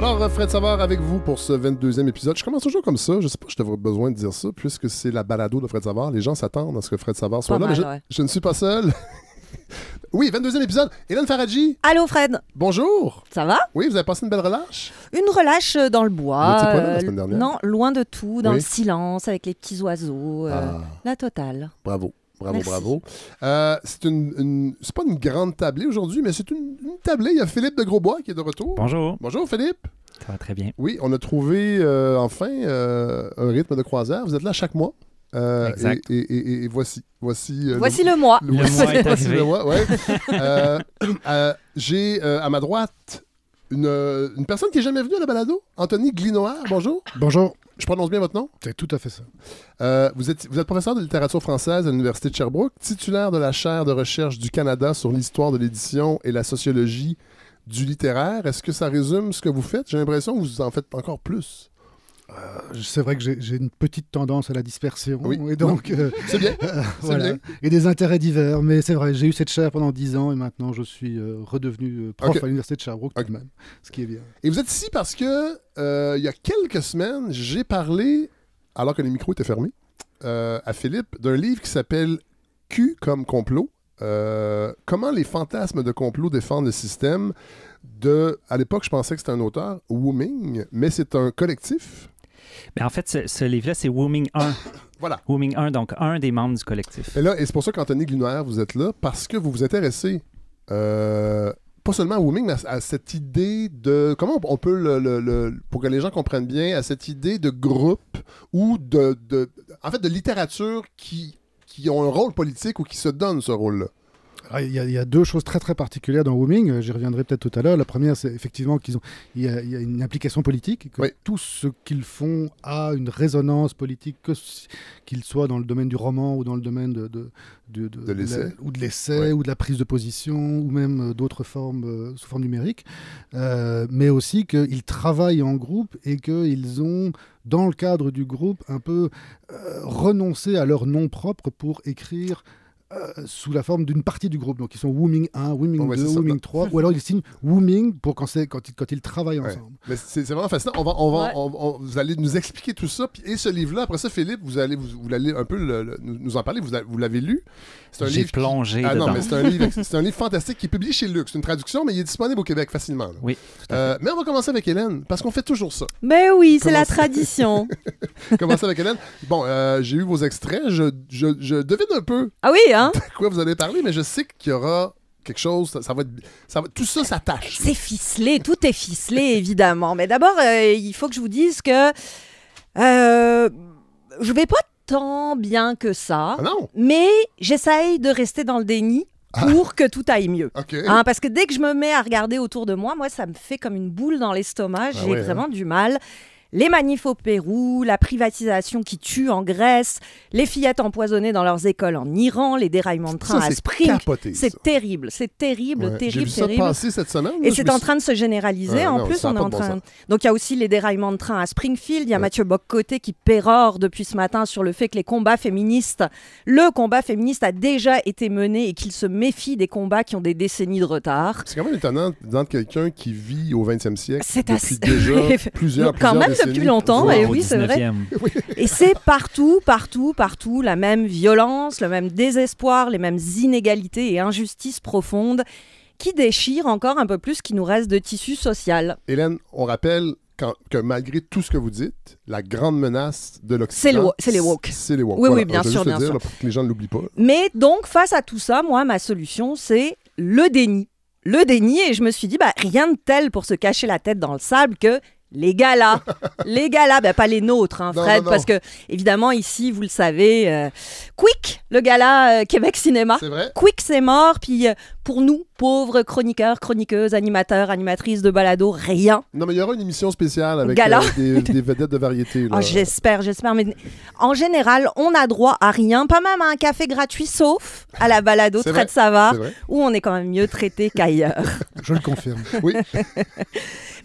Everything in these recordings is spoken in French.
Alors, Fred Savard avec vous pour ce 22e épisode. Je commence toujours comme ça. Je sais pas si j'aurais besoin de dire ça, puisque c'est la balado de Fred Savard. Les gens s'attendent à ce que Fred Savard soit là, mais je ne suis pas seul. Oui, 22e épisode. Hélène Faradji. Allô, Fred. Bonjour. Ça va? Oui, vous avez passé une belle relâche? Une relâche dans le bois. Vous étiez pas là la semaine dernière? Non, loin de tout, dans Oui. le silence, avec les petits oiseaux. La totale. Bravo. Bravo, Merci. bravo. C'est c'est pas une grande tablée aujourd'hui, mais c'est une tablée. Il y a Philippe de Grosbois qui est de retour. Bonjour. Bonjour, Philippe. Ça va très bien. Oui, on a trouvé enfin un rythme de croisière. Vous êtes là chaque mois. Exact. Et voici. Voici Le mois. Le mois est voici arrivé. le mois, ouais. J'ai à ma droite une personne qui n'est jamais venue à la balado, Anthony Glinoire. Bonjour. Bonjour. Je prononce bien votre nom? C'est tout à fait ça. Vous êtes professeur de littérature française à l'Université de Sherbrooke, titulaire de la chaire de recherche du Canada sur l'histoire de l'édition et la sociologie du littéraire. Est-ce que ça résume ce que vous faites? J'ai l'impression que vous en faites encore plus. C'est vrai que j'ai une petite tendance à la dispersion. Oui. Et donc, C'est bien. voilà. bien. Et des intérêts divers. Mais c'est vrai, j'ai eu cette chaire pendant 10 ans et maintenant je suis redevenu prof Ok. à l'Université de Sherbrooke Ok. tout de même. Ce qui est bien. Et vous êtes ici parce que il y a quelques semaines, j'ai parlé, alors que les micros étaient fermés, à Philippe, d'un livre qui s'appelle Q comme complot. Comment les fantasmes de complot défendent le système à l'époque, je pensais que c'était un auteur, Wu-Ming, mais c'est un collectif. Mais en fait, ce livre-là, c'est Wu-Ming 1. Voilà. Wu-Ming 1, donc un des membres du collectif. Et c'est pour ça qu'Anthony Glinoire, vous êtes là, parce que vous vous intéressez pas seulement à Wu-Ming, mais à cette idée de... Comment on peut, pour que les gens comprennent bien, à cette idée de groupe ou en fait, de littérature qui ont un rôle politique ou qui se donnent ce rôle-là. Alors, il y a deux choses très très particulières dans Wu-Ming. J'y reviendrai peut-être tout à l'heure. La première, c'est effectivement il y a une implication politique, que Oui. tout ce qu'ils font a une résonance politique, qu'il soit dans le domaine du roman ou dans le domaine de l'essai. ou de l'essai Ouais. ou de la prise de position ou même d'autres formes sous forme numérique, mais aussi qu'ils travaillent en groupe et qu'ils ont, dans le cadre du groupe, un peu renoncé à leur nom propre pour écrire sous la forme d'une partie du groupe. Donc ils sont Wu-Ming 1, Wu-Ming Oh, ouais, 2, c'est ça. Wu-Ming 3, ou alors ils signent Wu-Ming quand ils travaillent Ouais. ensemble. Mais c'est vraiment fascinant. Vous allez nous expliquer tout ça. Et ce livre-là, après ça, Philippe, vous allez un peu nous en parler. Vous l'avez lu. C'est un J'ai livre plongé Ah non, dedans. mais c'est un livre fantastique qui est publié chez Lux. C'est une traduction, mais il est disponible au Québec facilement. Là. Oui, tout à fait. Mais on va commencer avec Hélène, parce qu'on fait toujours ça. Mais oui, c'est Comment la ça? tradition. Commencer avec Hélène. Bon, j'ai eu vos extraits. Je devine un peu Ah oui, hein? de quoi vous allez parler, mais je sais qu'il y aura quelque chose. Tout ça s'attache. C'est ficelé, tout est ficelé, évidemment. Mais d'abord, il faut que je vous dise que je vais pas tant bien que ça, Ah non? mais j'essaye de rester dans le déni pour que tout aille mieux. OK. Hein, parce que dès que je me mets à regarder autour de moi, ça me fait comme une boule dans l'estomac. J'ai ouais, vraiment du mal. Les manifs au Pérou, la privatisation qui tue en Grèce, les fillettes empoisonnées dans leurs écoles en Iran, les déraillements de train Ça, à c'est Spring. capoté, ça. C'est terrible, c'est terrible, Ouais. J'ai terrible, vu ça terrible. passer cette semaine. Et là, c'est je me en suis- train de se généraliser. En non, plus, ça a on est pas en de bon train. sens. Donc, il y a aussi les déraillements de train à Springfield. Il y a Ouais. Mathieu Bock-Côté qui pérore depuis ce matin sur le fait que le combat féministe a déjà été mené et qu'il se méfie des combats qui ont des décennies de retard. C'est quand même étonnant d'entendre quelqu'un qui vit au 20e siècle C'est depuis assez- déjà plusieurs Quand même décennies. depuis longtemps, Ouais. et Au oui, c'est vrai. 19e. Et c'est partout, la même violence, le même désespoir, les mêmes inégalités et injustices profondes qui déchirent encore un peu plus ce qui nous reste de tissu social. Hélène, on rappelle que malgré tout ce que vous dites, la grande menace de l'Occident... C'est les woke. C'est les woke. Oui, Voilà. oui, bien Je vais sûr, juste le bien dire, sûr. là, pour que les gens ne l'oublient pas. Mais donc, face à tout ça, moi, ma solution, c'est le déni. Le déni, et je me suis dit, rien de tel pour se cacher la tête dans le sable que les galas. Les galas, pas les nôtres, hein, Non, Fred, non, non. parce que, évidemment, ici, vous le savez, Quick, le gala Québec Cinéma. C'est vrai? Quick, c'est mort, puis pour nous, pauvres chroniqueurs, chroniqueuses, animateurs, animatrices de balado, rien. Non, mais il y aura une émission spéciale avec Gala. des vedettes de variété. Là. Ah, j'espère, mais en général, on n'a droit à rien, pas même à un café gratuit, sauf à la balado C'est Très vrai, de Savard, c'est vrai. où on est quand même mieux traité qu'ailleurs. Je le confirme. Oui.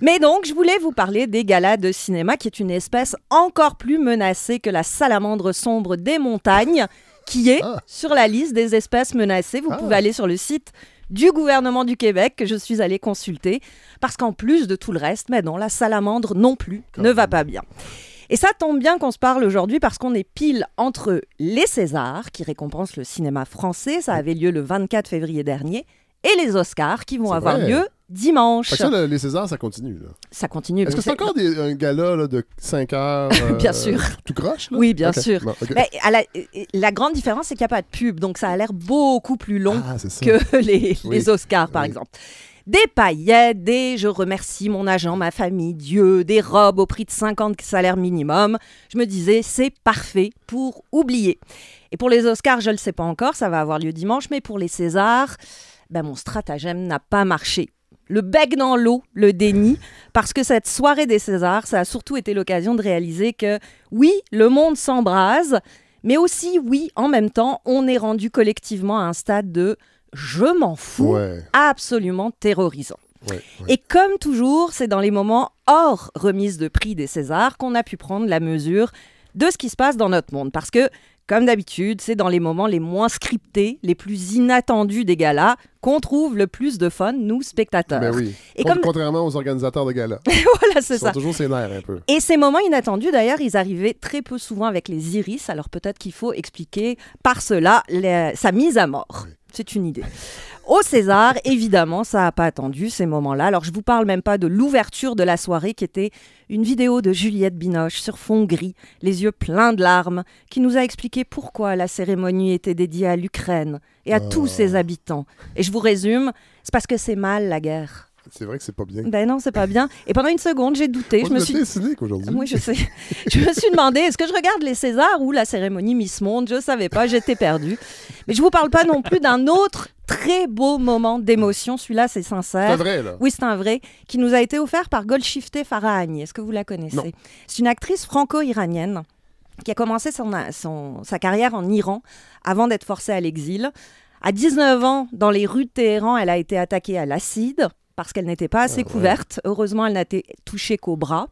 Mais donc, je voulais vous parler des galas de cinéma, qui est une espèce encore plus menacée que la salamandre sombre des montagnes, qui est Ah. sur la liste des espèces menacées. Vous Ah. pouvez aller sur le site du gouvernement du Québec que je suis allée consulter, parce qu'en plus de tout le reste, mais non, la salamandre non plus ne va pas bien. Et ça tombe bien qu'on se parle aujourd'hui parce qu'on est pile entre les Césars, qui récompensent le cinéma français, ça avait lieu le 24 février dernier, et les Oscars, qui vont avoir lieu dimanche. Fait que ça, les Césars, ça continue. Là. Ça continue. Est-ce que c'est encore un gala là, de 5 heures Bien sûr. Tout croche? Là? Oui, bien sûr. Bon, okay. Mais la grande différence, c'est qu'il n'y a pas de pub, donc ça a l'air beaucoup plus long que les Oscars, par exemple. Des paillettes, je remercie mon agent, ma famille, Dieu, des robes au prix de 50 salaires minimum. Je me disais, c'est parfait pour oublier. Et pour les Oscars, je ne le sais pas encore, ça va avoir lieu dimanche, mais pour les Césars, mon stratagème n'a pas marché. Le bec dans l'eau, le déni, parce que cette soirée des Césars, ça a surtout été l'occasion de réaliser que, oui, le monde s'embrase, mais aussi, oui, en même temps, on est rendu collectivement à un stade de « je m'en fous », absolument terrorisant. Et comme toujours, c'est dans les moments hors remise de prix des Césars qu'on a pu prendre la mesure de ce qui se passe dans notre monde. Parce que, comme d'habitude, c'est dans les moments les moins scriptés, les plus inattendus des galas, qu'on trouve le plus de fun, nous, spectateurs. Ben oui. Et contrairement aux organisateurs de galas. Voilà, c'est ça. Ils sont toujours sénères un peu. Et ces moments inattendus, d'ailleurs, ils arrivaient très peu souvent avec les iris. Alors peut-être qu'il faut expliquer par cela sa mise à mort. Oui. C'est une idée. Au César, évidemment, ça n'a pas attendu ces moments-là. Alors, je ne vous parle même pas de l'ouverture de la soirée qui était une vidéo de Juliette Binoche sur fond gris, les yeux pleins de larmes, qui nous a expliqué pourquoi la cérémonie était dédiée à l'Ukraine et à tous ses habitants. Et je vous résume, c'est parce que c'est mal la guerre. C'est vrai que c'est pas bien. Ben non, c'est pas bien. Et pendant une seconde, j'ai douté. Je me suis cynique aujourd'hui. Oui, je sais. Je me suis demandé, est-ce que je regarde les Césars ou la cérémonie Miss Monde? Je savais pas, j'étais perdue. Mais je vous parle pas non plus d'un autre très beau moment d'émotion. Celui-là, c'est sincère. C'est un vrai, là. Oui, c'est un vrai, qui nous a été offert par Golshifteh Farahani. Est-ce que vous la connaissez? Non. C'est une actrice franco-iranienne qui a commencé sa carrière en Iran avant d'être forcée à l'exil. À 19 ans, dans les rues de Téhéran, elle a été attaquée à l'acide parce qu'elle n'était pas assez couverte. Heureusement, elle n'a été touchée qu'au bras.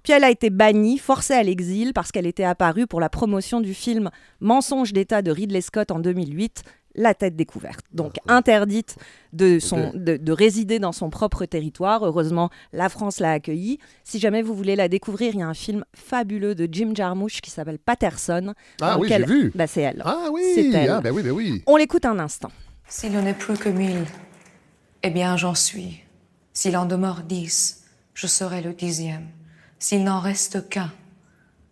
Puis elle a été bannie, forcée à l'exil parce qu'elle était apparue pour la promotion du film Mensonge d'État de Ridley Scott en 2008, La tête découverte. Donc interdite de résider dans son propre territoire. Heureusement, la France l'a accueillie. Si jamais vous voulez la découvrir, il y a un film fabuleux de Jim Jarmusch qui s'appelle Patterson. Ah oui, j'ai vu. C'est elle. Ah oui, c'est elle. Ah, ben oui, ben oui. On l'écoute un instant. S'il n'en est plus que 1000, eh bien j'en suis. S'il en demeure 10, je serai le 10e. S'il n'en reste qu'un,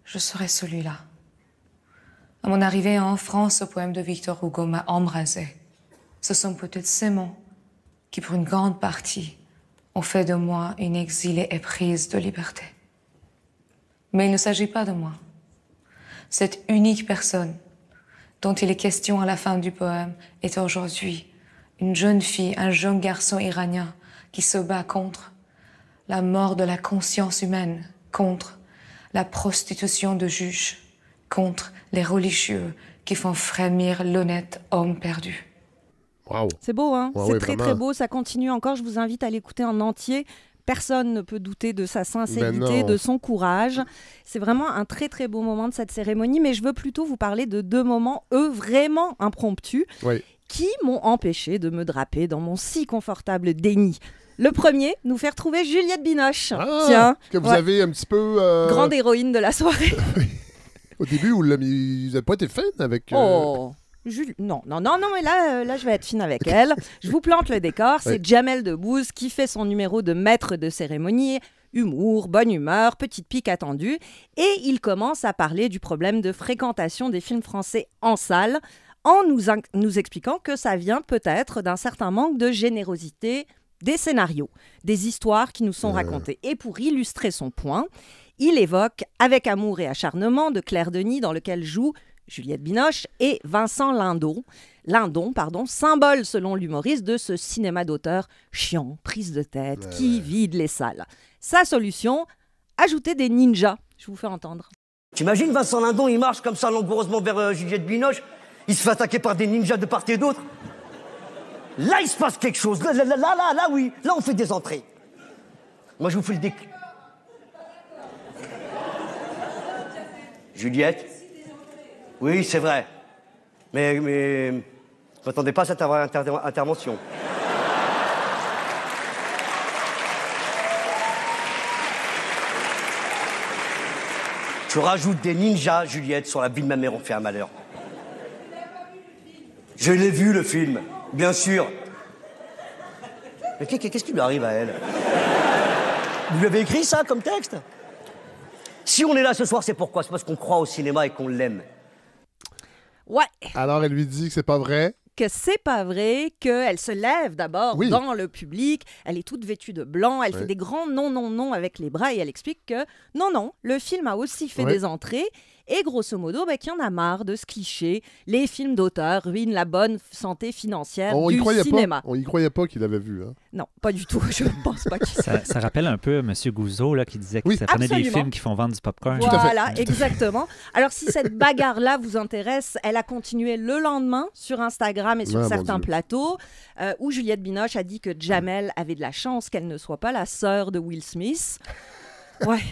je serai celui-là. À mon arrivée en France, ce poème de Victor Hugo m'a embrasé. Ce sont peut-être ces mots qui, pour une grande partie, ont fait de moi une exilée éprise de liberté. Mais il ne s'agit pas de moi. Cette unique personne dont il est question à la fin du poème est aujourd'hui une jeune fille, un jeune garçon iranien qui se bat contre la mort de la conscience humaine, contre la prostitution de juges, contre les religieux qui font frémir l'honnête homme perdu. Wow. C'est beau, hein? Ouais, c'est oui, très, vraiment. très beau. Ça continue encore. Je vous invite à l'écouter en entier. Personne ne peut douter de sa sincérité, de son courage. C'est vraiment un très, très beau moment de cette cérémonie. Mais je veux plutôt vous parler de deux moments, eux, vraiment impromptus, qui m'ont empêché de me draper dans mon si confortable déni. Le premier, nous faire trouver Juliette Binoche. Ah, tiens, que vous avez un petit peu... grande héroïne de la soirée. Au début, vous n'avez pas été fan avec... Non, mais là, je vais être fine avec elle. Je vous plante le décor. C'est Jamel Debbouze qui fait son numéro de maître de cérémonie. Humour, bonne humeur, petite pique attendue. Et il commence à parler du problème de fréquentation des films français en salle en nous expliquant que ça vient peut-être d'un certain manque de générosité des scénarios, des histoires qui nous sont racontées. Et pour illustrer son point, il évoque Avec amour et acharnement de Claire Denis, dans lequel joue Juliette Binoche et Vincent Lindon, symbole selon l'humoriste de ce cinéma d'auteur chiant, prise de tête, qui vide les salles. Sa solution, ajouter des ninjas. Je vous fais entendre. T'imagines Vincent Lindon, il marche comme ça langoureusement vers Juliette Binoche, il se fait attaquer par des ninjas de part et d'autre. Là, il se passe quelque chose. Là, oui. Là, on fait des entrées. Moi, je vous fais le déclic. Juliette? Oui, c'est vrai. Mais je m'attendais pas à cette intervention. Tu rajoutes des ninjas, Juliette, sur la vie de ma mère, on fait un malheur. Je l'ai vu, le film, bien sûr. Mais qu'est-ce qui lui arrive à elle? Vous lui avez écrit ça comme texte? Si on est là ce soir, c'est pourquoi? C'est parce qu'on croit au cinéma et qu'on l'aime. Ouais. Alors, elle lui dit que c'est pas vrai. Que c'est pas vrai, qu'elle se lève d'abord dans le public, elle est toute vêtue de blanc, elle fait des grands non avec les bras et elle explique que non, le film a aussi fait des entrées et grosso modo, qu'il y en a marre de ce cliché. Les films d'auteur ruinent la bonne santé financière du cinéma. On y croyait pas qu'il avait vu. Hein. Non, pas du tout. Je ne pense pas qu'il... Ça rappelle un peu M. Gouzeau là, qui disait que ça prenait des films qui font vendre du popcorn. Voilà, exactement. Alors, si cette bagarre-là vous intéresse, elle a continué le lendemain sur Instagram et sur certains plateaux où Juliette Binoche a dit que Jamel avait de la chance qu'elle ne soit pas la sœur de Will Smith. Ouais.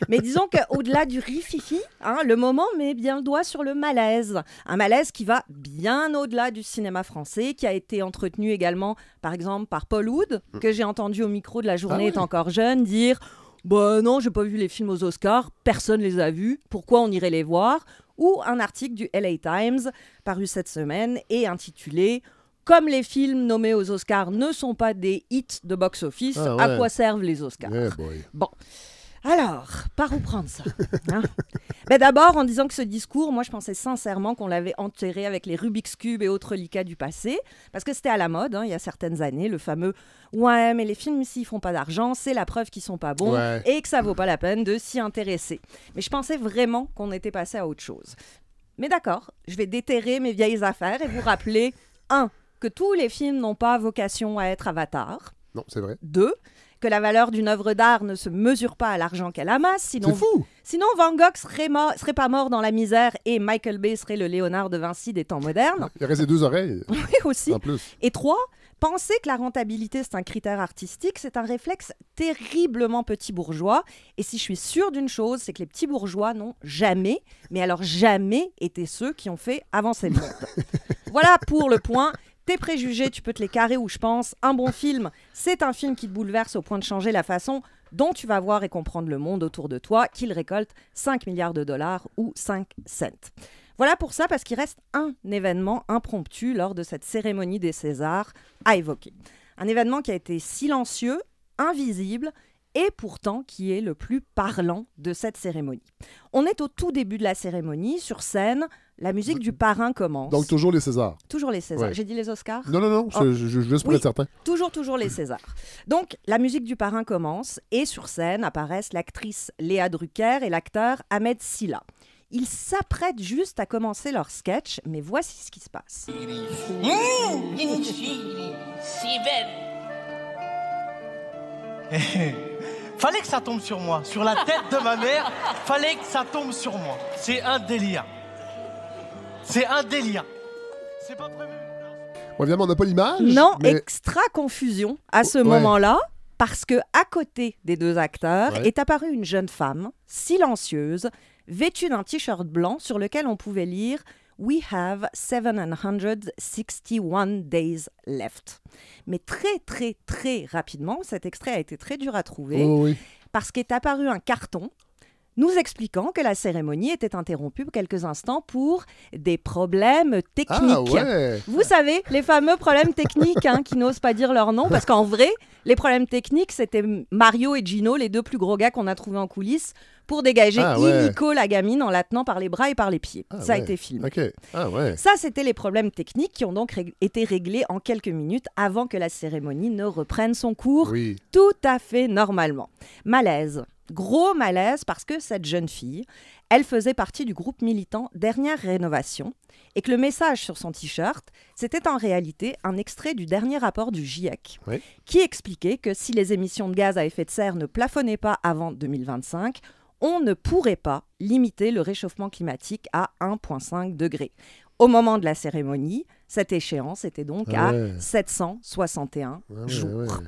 Mais disons qu'au-delà du rififi, le moment met bien le doigt sur le malaise. Un malaise qui va bien au-delà du cinéma français, qui a été entretenu également, par exemple, par Paul Oud, que j'ai entendu au micro de La Journée est encore jeune, dire « non, j'ai pas vu les films aux Oscars, personne les a vus, pourquoi on irait les voir ?» Ou un article du LA Times, paru cette semaine, et intitulé « Comme les films nommés aux Oscars ne sont pas des hits de box-office, à quoi servent les Oscars ?» Bon. Alors, par où prendre ça D'abord, en disant que ce discours, moi, je pensais sincèrement qu'on l'avait enterré avec les Rubik's Cube et autres reliquats du passé, parce que c'était à la mode, il y a certaines années, le fameux « Ouais, mais les films, s'ils font pas d'argent, c'est la preuve qu'ils sont pas bons et que ça vaut pas la peine de s'y intéresser. » Mais je pensais vraiment qu'on était passé à autre chose. Mais d'accord, je vais déterrer mes vieilles affaires et vous rappeler, 1, que tous les films n'ont pas vocation à être Avatar. Non, c'est vrai. 2, que la valeur d'une œuvre d'art ne se mesure pas à l'argent qu'elle amasse. Sinon, c'est fou! Sinon, Van Gogh serait pas mort dans la misère et Michael Bay serait le Léonard de Vinci des temps modernes. Il reste ses 2 oreilles. Oui, aussi. En plus. Et 3, penser que la rentabilité, c'est un critère artistique, c'est un réflexe terriblement petit bourgeois. Et si je suis sûre d'une chose, c'est que les petits bourgeois n'ont jamais, mais alors jamais, été ceux qui ont fait avancer le monde. Voilà pour le point. Tes préjugés, tu peux te les carrer où je pense. Un bon film, c'est un film qui te bouleverse au point de changer la façon dont tu vas voir et comprendre le monde autour de toi, qu'il récolte 5 milliards de dollars ou 5 cents. Voilà pour ça, parce qu'il reste un événement impromptu lors de cette cérémonie des Césars à évoquer. Un événement qui a été silencieux, invisible, et pourtant qui est le plus parlant de cette cérémonie. On est au tout début de la cérémonie, sur scène, la musique du parrain commence. Donc toujours les Césars. Toujours les Césars. J'ai dit les Oscars? Non, je juste pour être certain. Toujours les Césars. Donc la musique du parrain commence et sur scène apparaissent l'actrice Léa Drucker et l'acteur Ahmed Silla. Ils s'apprêtent juste à commencer leur sketch, mais voici ce qui se passe. Une fille si belle. Fallait que ça tombe sur moi, sur la tête de ma mère, fallait que ça tombe sur moi. C'est un délire. C'est un délire. C'est pas prévu. Évidemment, on n'a pas l'image. Non, mais... extra confusion à ce moment-là, parce que à côté des deux acteurs est apparue une jeune femme, silencieuse, vêtue d'un t-shirt blanc sur lequel on pouvait lire « We have 761 days left ». Mais très, très, très rapidement, cet extrait a été très dur à trouver, parce qu'est apparu un carton nous expliquant que la cérémonie était interrompue quelques instants pour des problèmes techniques. Vous savez, les fameux problèmes techniques qui n'osent pas dire leur nom, parce qu'en vrai, les problèmes techniques, c'était Mario et Gino, les deux plus gros gars qu'on a trouvés en coulisses, pour dégager illico la gamine en la tenant par les bras et par les pieds. Ça a été filmé. Ça, c'était les problèmes techniques qui ont donc été réglés en quelques minutes avant que la cérémonie ne reprenne son cours tout à fait normalement. Malaise. Gros malaise parce que cette jeune fille, elle faisait partie du groupe militant Dernière Rénovation et que le message sur son t-shirt, c'était en réalité un extrait du dernier rapport du GIEC qui expliquait que si les émissions de gaz à effet de serre ne plafonnaient pas avant 2025, on ne pourrait pas limiter le réchauffement climatique à 1,5 degré. Au moment de la cérémonie, cette échéance était donc à 761 jours.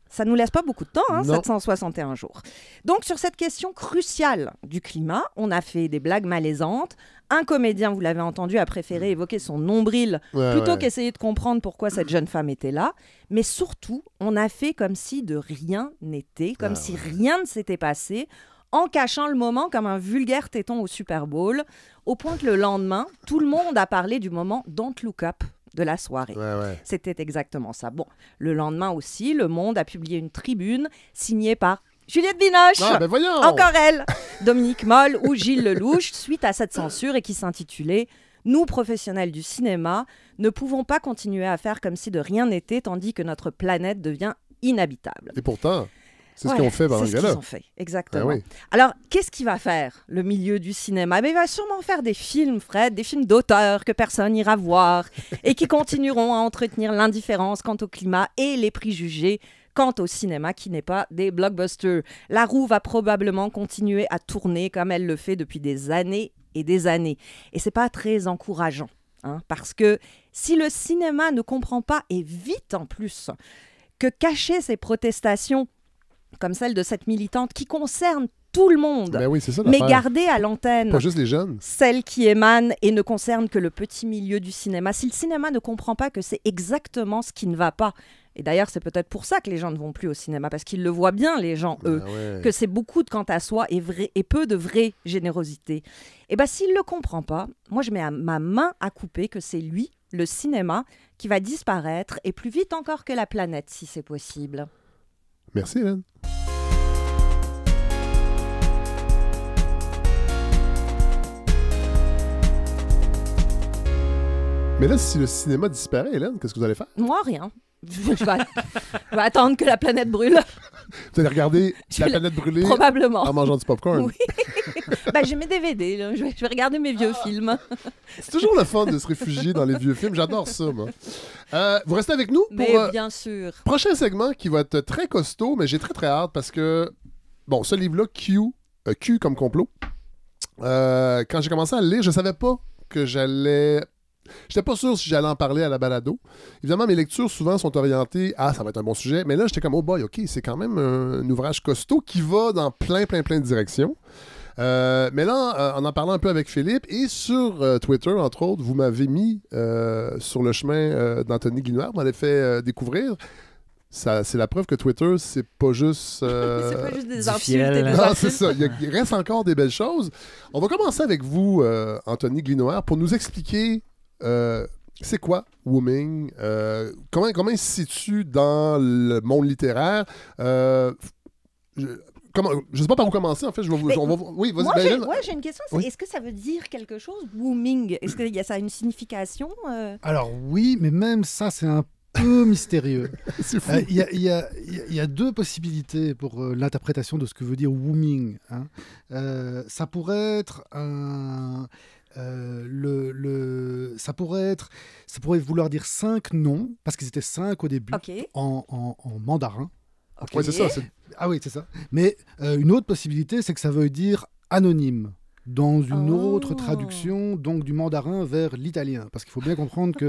Ça ne nous laisse pas beaucoup de temps, 761 jours. Donc, sur cette question cruciale du climat, on a fait des blagues malaisantes. Un comédien, vous l'avez entendu, a préféré évoquer son nombril plutôt qu'essayer de comprendre pourquoi cette jeune femme était là. Mais surtout, on a fait comme si de rien n'était, comme si rien ne s'était passé, en cachant le moment comme un vulgaire téton au Super Bowl, au point que le lendemain, tout le monde a parlé du moment Don't Look Up de la soirée. C'était exactement ça. Bon, le lendemain aussi, Le Monde a publié une tribune signée par Juliette Binoche, encore elle, Dominique Moll ou Gilles Lelouch, suite à cette censure et qui s'intitulait « Nous, professionnels du cinéma, ne pouvons pas continuer à faire comme si de rien n'était tandis que notre planète devient inhabitable. » Et pourtant... C'est ce qu'ils ont fait pendant le gala. C'est ce qu'ils ont fait, exactement. Alors, qu'est-ce qu'il va faire, le milieu du cinéma? Il va sûrement faire des films, Fred, des films d'auteur que personne n'ira voir et qui continueront à entretenir l'indifférence quant au climat et les préjugés quant au cinéma qui n'est pas des blockbusters. La roue va probablement continuer à tourner comme elle le fait depuis des années et des années. Et c'est pas très encourageant, parce que si le cinéma ne comprend pas, et vite en plus, que cacher ses protestations comme celle de cette militante qui concerne tout le monde, mais garder à l'antenne pas juste les jeunes, celle qui émane et ne concerne que le petit milieu du cinéma. Si le cinéma ne comprend pas que c'est exactement ce qui ne va pas, et d'ailleurs c'est peut-être pour ça que les gens ne vont plus au cinéma, parce qu'ils le voient bien, les gens, eux, que c'est beaucoup de quant à soi et peu de vraie générosité. Et bien s'il ne le comprend pas, moi je mets ma main à couper que c'est lui, le cinéma, qui va disparaître, et plus vite encore que la planète, si c'est possible. Merci, Hélène. Mais là, si le cinéma disparaît, Hélène, qu'est-ce que vous allez faire? Moi, rien. Je vais attendre que la planète brûle. Vous allez regarder la planète brûler probablement en mangeant du popcorn? Oui. J'ai mes DVD, là. Je vais regarder mes vieux films. C'est toujours le fun de se réfugier dans les vieux films. J'adore ça, moi. Vous restez avec nous pour mais bien sûr. Prochain segment qui va être très costaud, mais j'ai très très hâte parce que, bon, ce livre-là, Q comme complot, quand j'ai commencé à le lire, je savais pas que j'allais... J'étais pas sûr si j'allais en parler à la balado. Évidemment, mes lectures souvent sont orientées « Ah, ça va être un bon sujet », mais là, j'étais comme « Oh boy, OK, c'est quand même un ouvrage costaud qui va dans plein de directions. » Mais là, en parlant un peu avec Philippe, et sur Twitter, entre autres, vous m'avez mis sur le chemin d'Anthony Glinoire, vous m'avez fait découvrir. C'est la preuve que Twitter, c'est pas juste... c'est pas juste des insultes. Non, c'est ça. Il reste encore des belles choses. On va commencer avec vous, Anthony Glinoire, pour nous expliquer c'est quoi Wooming, comment il se situe dans le monde littéraire. Je sais pas par où commencer, en fait. Oui, vas-y. Moi, j'ai une question. Est-ce que ça veut dire quelque chose, Wooming? Est-ce que ça a une signification Alors oui, mais même ça, c'est un peu mystérieux. C'est fou. Il y a deux possibilités pour l'interprétation de ce que veut dire Wooming. Ça pourrait être ça pourrait vouloir dire 5 noms, parce qu'ils étaient 5 au début, en mandarin. Oui, c'est ça. Ah oui, c'est ça. Mais une autre possibilité, c'est que ça veut dire anonyme, dans une autre traduction, donc du mandarin vers l'italien. Parce qu'il faut bien comprendre que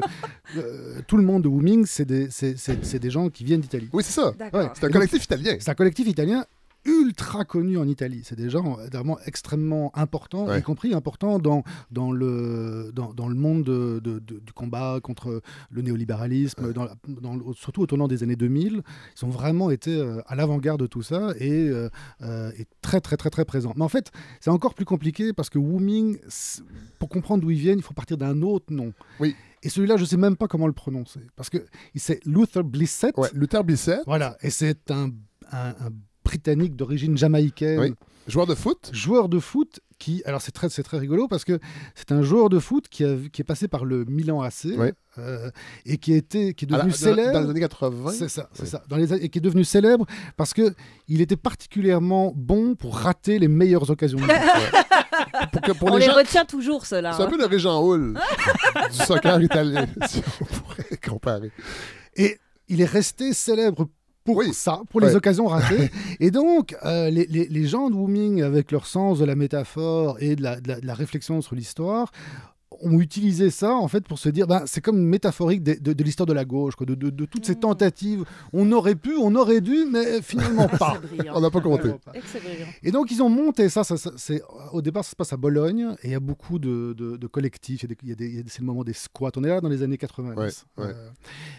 tout le monde de Wooming, c'est des gens qui viennent d'Italie. Oui, c'est ça. C'est un collectif italien. C'est un collectif italien ultra connus en Italie. C'est des gens vraiment extrêmement importants, y compris importants dans le monde du combat contre le néolibéralisme, surtout au tournant des années 2000. Ils ont vraiment été à l'avant-garde de tout ça et très, très, très, très présents. Mais en fait, c'est encore plus compliqué parce que Wooming, pour comprendre d'où ils viennent, il faut partir d'un autre nom. Oui. Et celui-là, je ne sais même pas comment le prononcer. Parce que c'est Luther Blissett. Ouais, Luther Blissett. Voilà. Et c'est un Britannique d'origine jamaïcaine. Oui. Joueur de foot. Joueur de foot qui... Alors, c'est très rigolo parce que c'est un joueur de foot qui est passé par le Milan AC et qui est devenu célèbre... Dans les années 80. C'est ça. Et qui est devenu célèbre parce qu'il était particulièrement bon pour rater les meilleures occasions. On les retient toujours, ceux-là. C'est un peu le Régent Hall du soccer italien, si on pourrait comparer. Et il est resté célèbre pour ça, pour les occasions ratées. Et donc, les gens de Wooming, avec leur sens de la métaphore et de la réflexion sur l'histoire, ont utilisé ça en fait pour se dire, c'est comme métaphorique de l'histoire de la gauche, quoi, de toutes ces tentatives. On aurait dû, mais finalement pas. On n'a pas compté. Et donc ils ont monté ça, au départ ça se passe à Bologne, et il y a beaucoup de collectifs, c'est le moment des squats, on est là dans les années 90.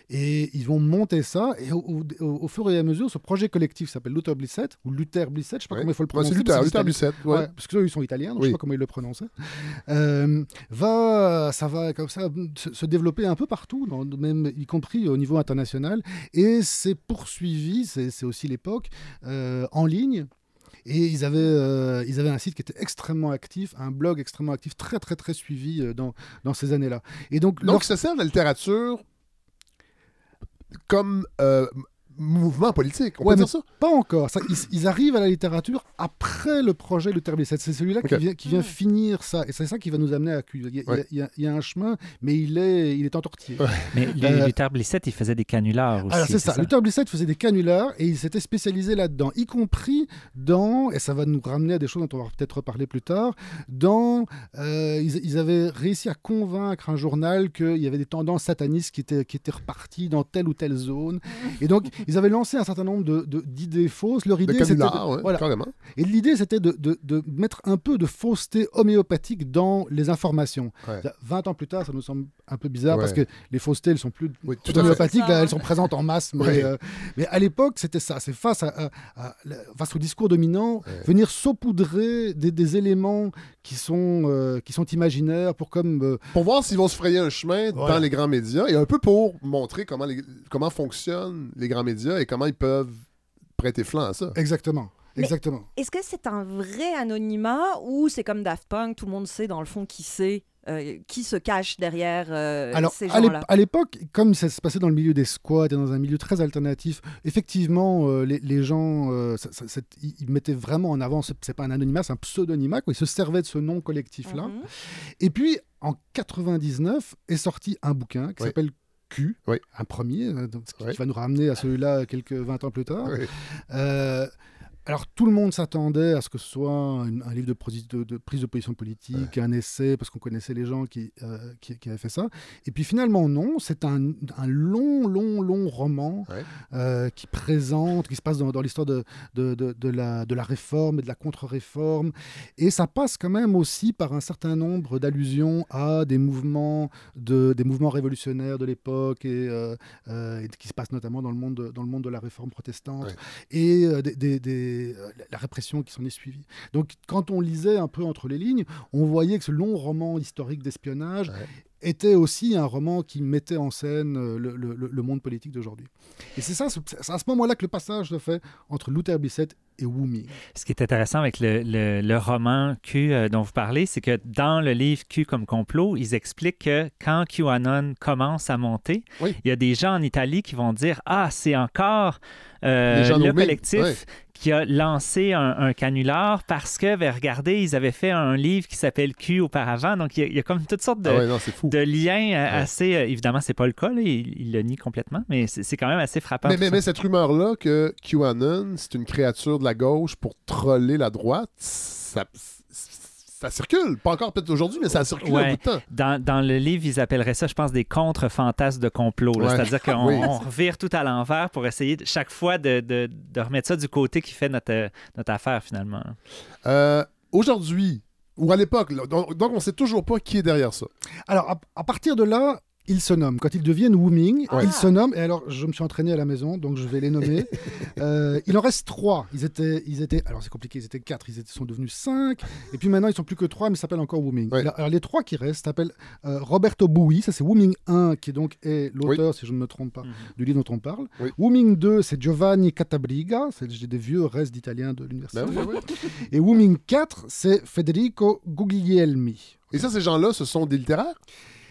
Et ils vont monter ça, et au fur et à mesure, ce projet collectif s'appelle Luther Blissett, ou Luther Blissett, je sais pas comment il faut le prononcer. C'est Luther Blissett, parce que eux, ils sont italiens, donc je sais pas comment ils le prononçaient. Ça va comme ça se développer un peu partout, même y compris au niveau international, et c'est poursuivi, c'est aussi l'époque, en ligne. Et ils avaient un site qui était extrêmement actif, un blog extrêmement actif, très très très suivi dans ces années-là. Et donc ça sert la littérature comme mouvement politique, on peut dire ça? Pas encore. Ils arrivent à la littérature après le projet Luther Blissett. C'est celui-là qui vient finir ça. Et c'est ça qui va nous amener à Q. Il y a un chemin, mais il est entortillé. Mais Luther Blissett, il faisait des canulars aussi. Alors c'est ça. Luther Blissett faisait des canulars et il s'était spécialisé là-dedans, y compris et ça va nous ramener à des choses dont on va peut-être reparler plus tard, ils avaient réussi à convaincre un journal qu'il y avait des tendances satanistes qui étaient reparties dans telle ou telle zone. Et donc, ils avaient lancé un certain nombre d'idées fausses. Leur idée, c'était carrément. Et l'idée, c'était de mettre un peu de fausseté homéopathique dans les informations. 20 ans plus tard, ça nous semble un peu bizarre parce que les faussetés, elles sont plus homéopathiques, là, elles sont présentes en masse. Mais à l'époque, c'était ça. C'est face au discours dominant, venir saupoudrer des éléments qui sont imaginaires pour voir s'ils vont se frayer un chemin dans les grands médias, et un peu pour montrer comment fonctionnent les grands médias et comment ils peuvent prêter flanc à ça. Exactement. Est-ce que c'est un vrai anonymat ou c'est comme Daft Punk, tout le monde sait dans le fond qui se cache derrière ces gens-là? À l'époque, comme ça se passait dans le milieu des squats et dans un milieu très alternatif, effectivement, les gens, ils mettaient vraiment en avant, c'est pas un anonymat, c'est un pseudonymat, quoi. Ils se servaient de ce nom collectif-là. Et puis, en 99, est sorti un bouquin qui s'appelle Q, un premier, qui va nous ramener à celui-là quelques 20 ans plus tard. Alors, tout le monde s'attendait à ce que ce soit un livre de prise de position politique, un essai, parce qu'on connaissait les gens qui avaient fait ça. Et puis finalement, non, c'est un long roman qui se passe dans l'histoire de la réforme et de la contre-réforme. Et ça passe quand même aussi par un certain nombre d'allusions à des mouvements révolutionnaires de l'époque et qui se passent notamment dans le monde de la réforme protestante et la répression qui s'en est suivie. Donc, quand on lisait un peu entre les lignes, on voyait que ce long roman historique d'espionnage était aussi un roman qui mettait en scène le monde politique d'aujourd'hui. Et c'est à ce moment-là que le passage se fait entre Luther Blissett et Wu Ming. Ce qui est intéressant avec le roman Q dont vous parlez, c'est que dans le livre Q comme complot, ils expliquent que quand QAnon commence à monter, il y a des gens en Italie qui vont dire « Ah, c'est encore le collectif qui a lancé un canular parce que, regardez, ils avaient fait un livre qui s'appelle Q auparavant. » Donc, il y a comme toutes sortes de liens assez... évidemment, c'est pas le cas, là, il le nie complètement, mais c'est quand même assez frappant. Mais cette rumeur-là que QAnon, c'est une créature de la gauche pour troller la droite, ça circule. Pas encore peut-être aujourd'hui, mais ça circule un bout de temps. Dans le livre, ils appelleraient ça, je pense, des contre-fantasmes de complot. C'est-à-dire qu'on revire tout à l'envers pour essayer chaque fois de remettre ça du côté qui fait notre affaire, finalement. Aujourd'hui, ou à l'époque, donc on ne sait toujours pas qui est derrière ça. Alors, à partir de là, ils se nomment. Quand ils deviennent Wu Ming, ils se nomment. Et alors, je me suis entraîné à la maison, donc je vais les nommer. Il en reste 3. Ils étaient, alors c'est compliqué, ils étaient 4. Ils sont devenus 5. Et puis maintenant, ils ne sont plus que 3, mais ils s'appellent encore Wu Ming. Alors, les 3 qui restent s'appellent Roberto Bui. Ça, c'est Wu Ming 1, qui est l'auteur, si je ne me trompe pas, du livre dont on parle. Wu Ming 2, c'est Giovanni Catabriga. J'ai des vieux restes d'Italiens de l'université. Et Wu Ming 4, c'est Federico Guglielmi. Et ça, ces gens-là, ce sont des littéraires?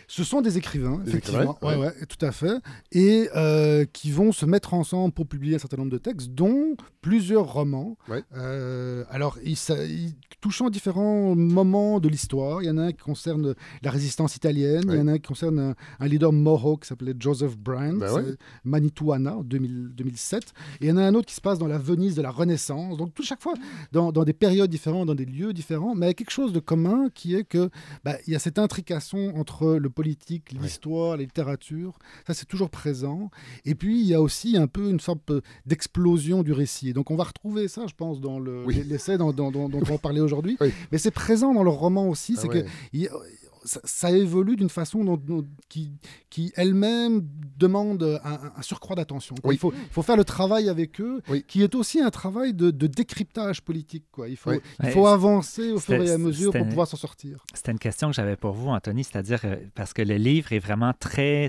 Ce sont des écrivains, effectivement, ouais, tout à fait, et qui vont se mettre ensemble pour publier un certain nombre de textes, dont plusieurs romans. Ouais. Alors, touchant différents moments de l'histoire. Il y en a un qui concerne la résistance italienne, il y en a un qui concerne un leader Mohawk qui s'appelait Joseph Brand, Manitowana, en 2007, et il y en a un autre qui se passe dans la Venise de la Renaissance. Donc, chaque fois, dans des périodes différentes, dans des lieux différents, mais avec quelque chose de commun qui est que il y a cette intrication entre le politique, l'histoire, la littérature. Ça, c'est toujours présent. Et puis, il y a aussi un peu une sorte d'explosion du récit. Donc, on va retrouver ça, je pense, dans l'essai dont on va parler aujourd'hui. Oui. Mais c'est présent dans le roman aussi. C'est que ça évolue d'une façon qui elle-même demande un surcroît d'attention. Il faut faire le travail avec eux, qui est aussi un travail de décryptage politique. Quoi. Il faut avancer au fur et à mesure pour pouvoir s'en sortir. C'était une question que j'avais pour vous, Anthony, c'est-à-dire parce que le livre est vraiment très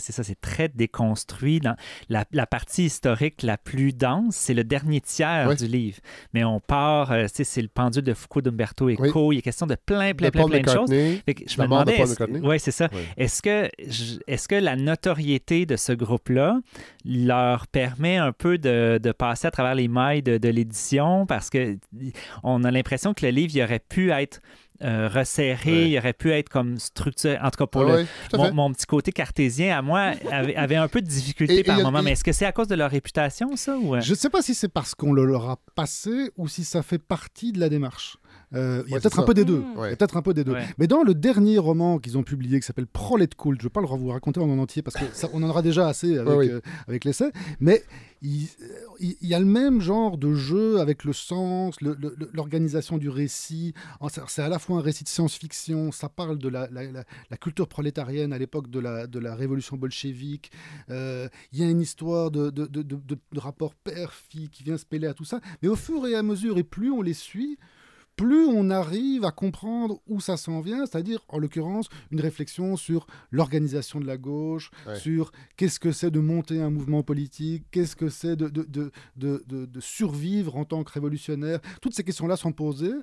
déconstruit. Dans la partie historique la plus dense, c'est le dernier tiers du livre. Mais on part, c'est le pendule de Foucault d'Umberto Eco, il y a question de plein de choses. Je me demandais, oui, c'est ça. Oui. Est-ce que la notoriété de ce groupe-là leur permet un peu de passer à travers les mailles de l'édition? Parce qu'on a l'impression que le livre il aurait pu être resserré, il aurait pu être comme structuré. En tout cas, pour mon petit côté cartésien, à moi, avait un peu de difficulté par moment. Mais est-ce que c'est à cause de leur réputation, ça? Ou... Je ne sais pas si c'est parce qu'on le leur a passé ou si ça fait partie de la démarche. Il y a peut-être un peu des deux. Mais dans le dernier roman qu'ils ont publié, qui s'appelle Prolet Cult, je ne vais pas vous raconter en entier parce qu'on en aura déjà assez avec l'essai, mais il y a le même genre de jeu avec le sens, l'organisation du récit. C'est à la fois un récit de science-fiction, ça parle de la culture prolétarienne à l'époque de la révolution bolchevique. Il y a une histoire de rapport père-fille qui vient se mêler à tout ça. Mais au fur et à mesure, et plus on les suit, plus on arrive à comprendre où ça s'en vient, c'est-à-dire, en l'occurrence, une réflexion sur l'organisation de la gauche, sur qu'est-ce que c'est de monter un mouvement politique, qu'est-ce que c'est de survivre en tant que révolutionnaire. Toutes ces questions-là sont posées,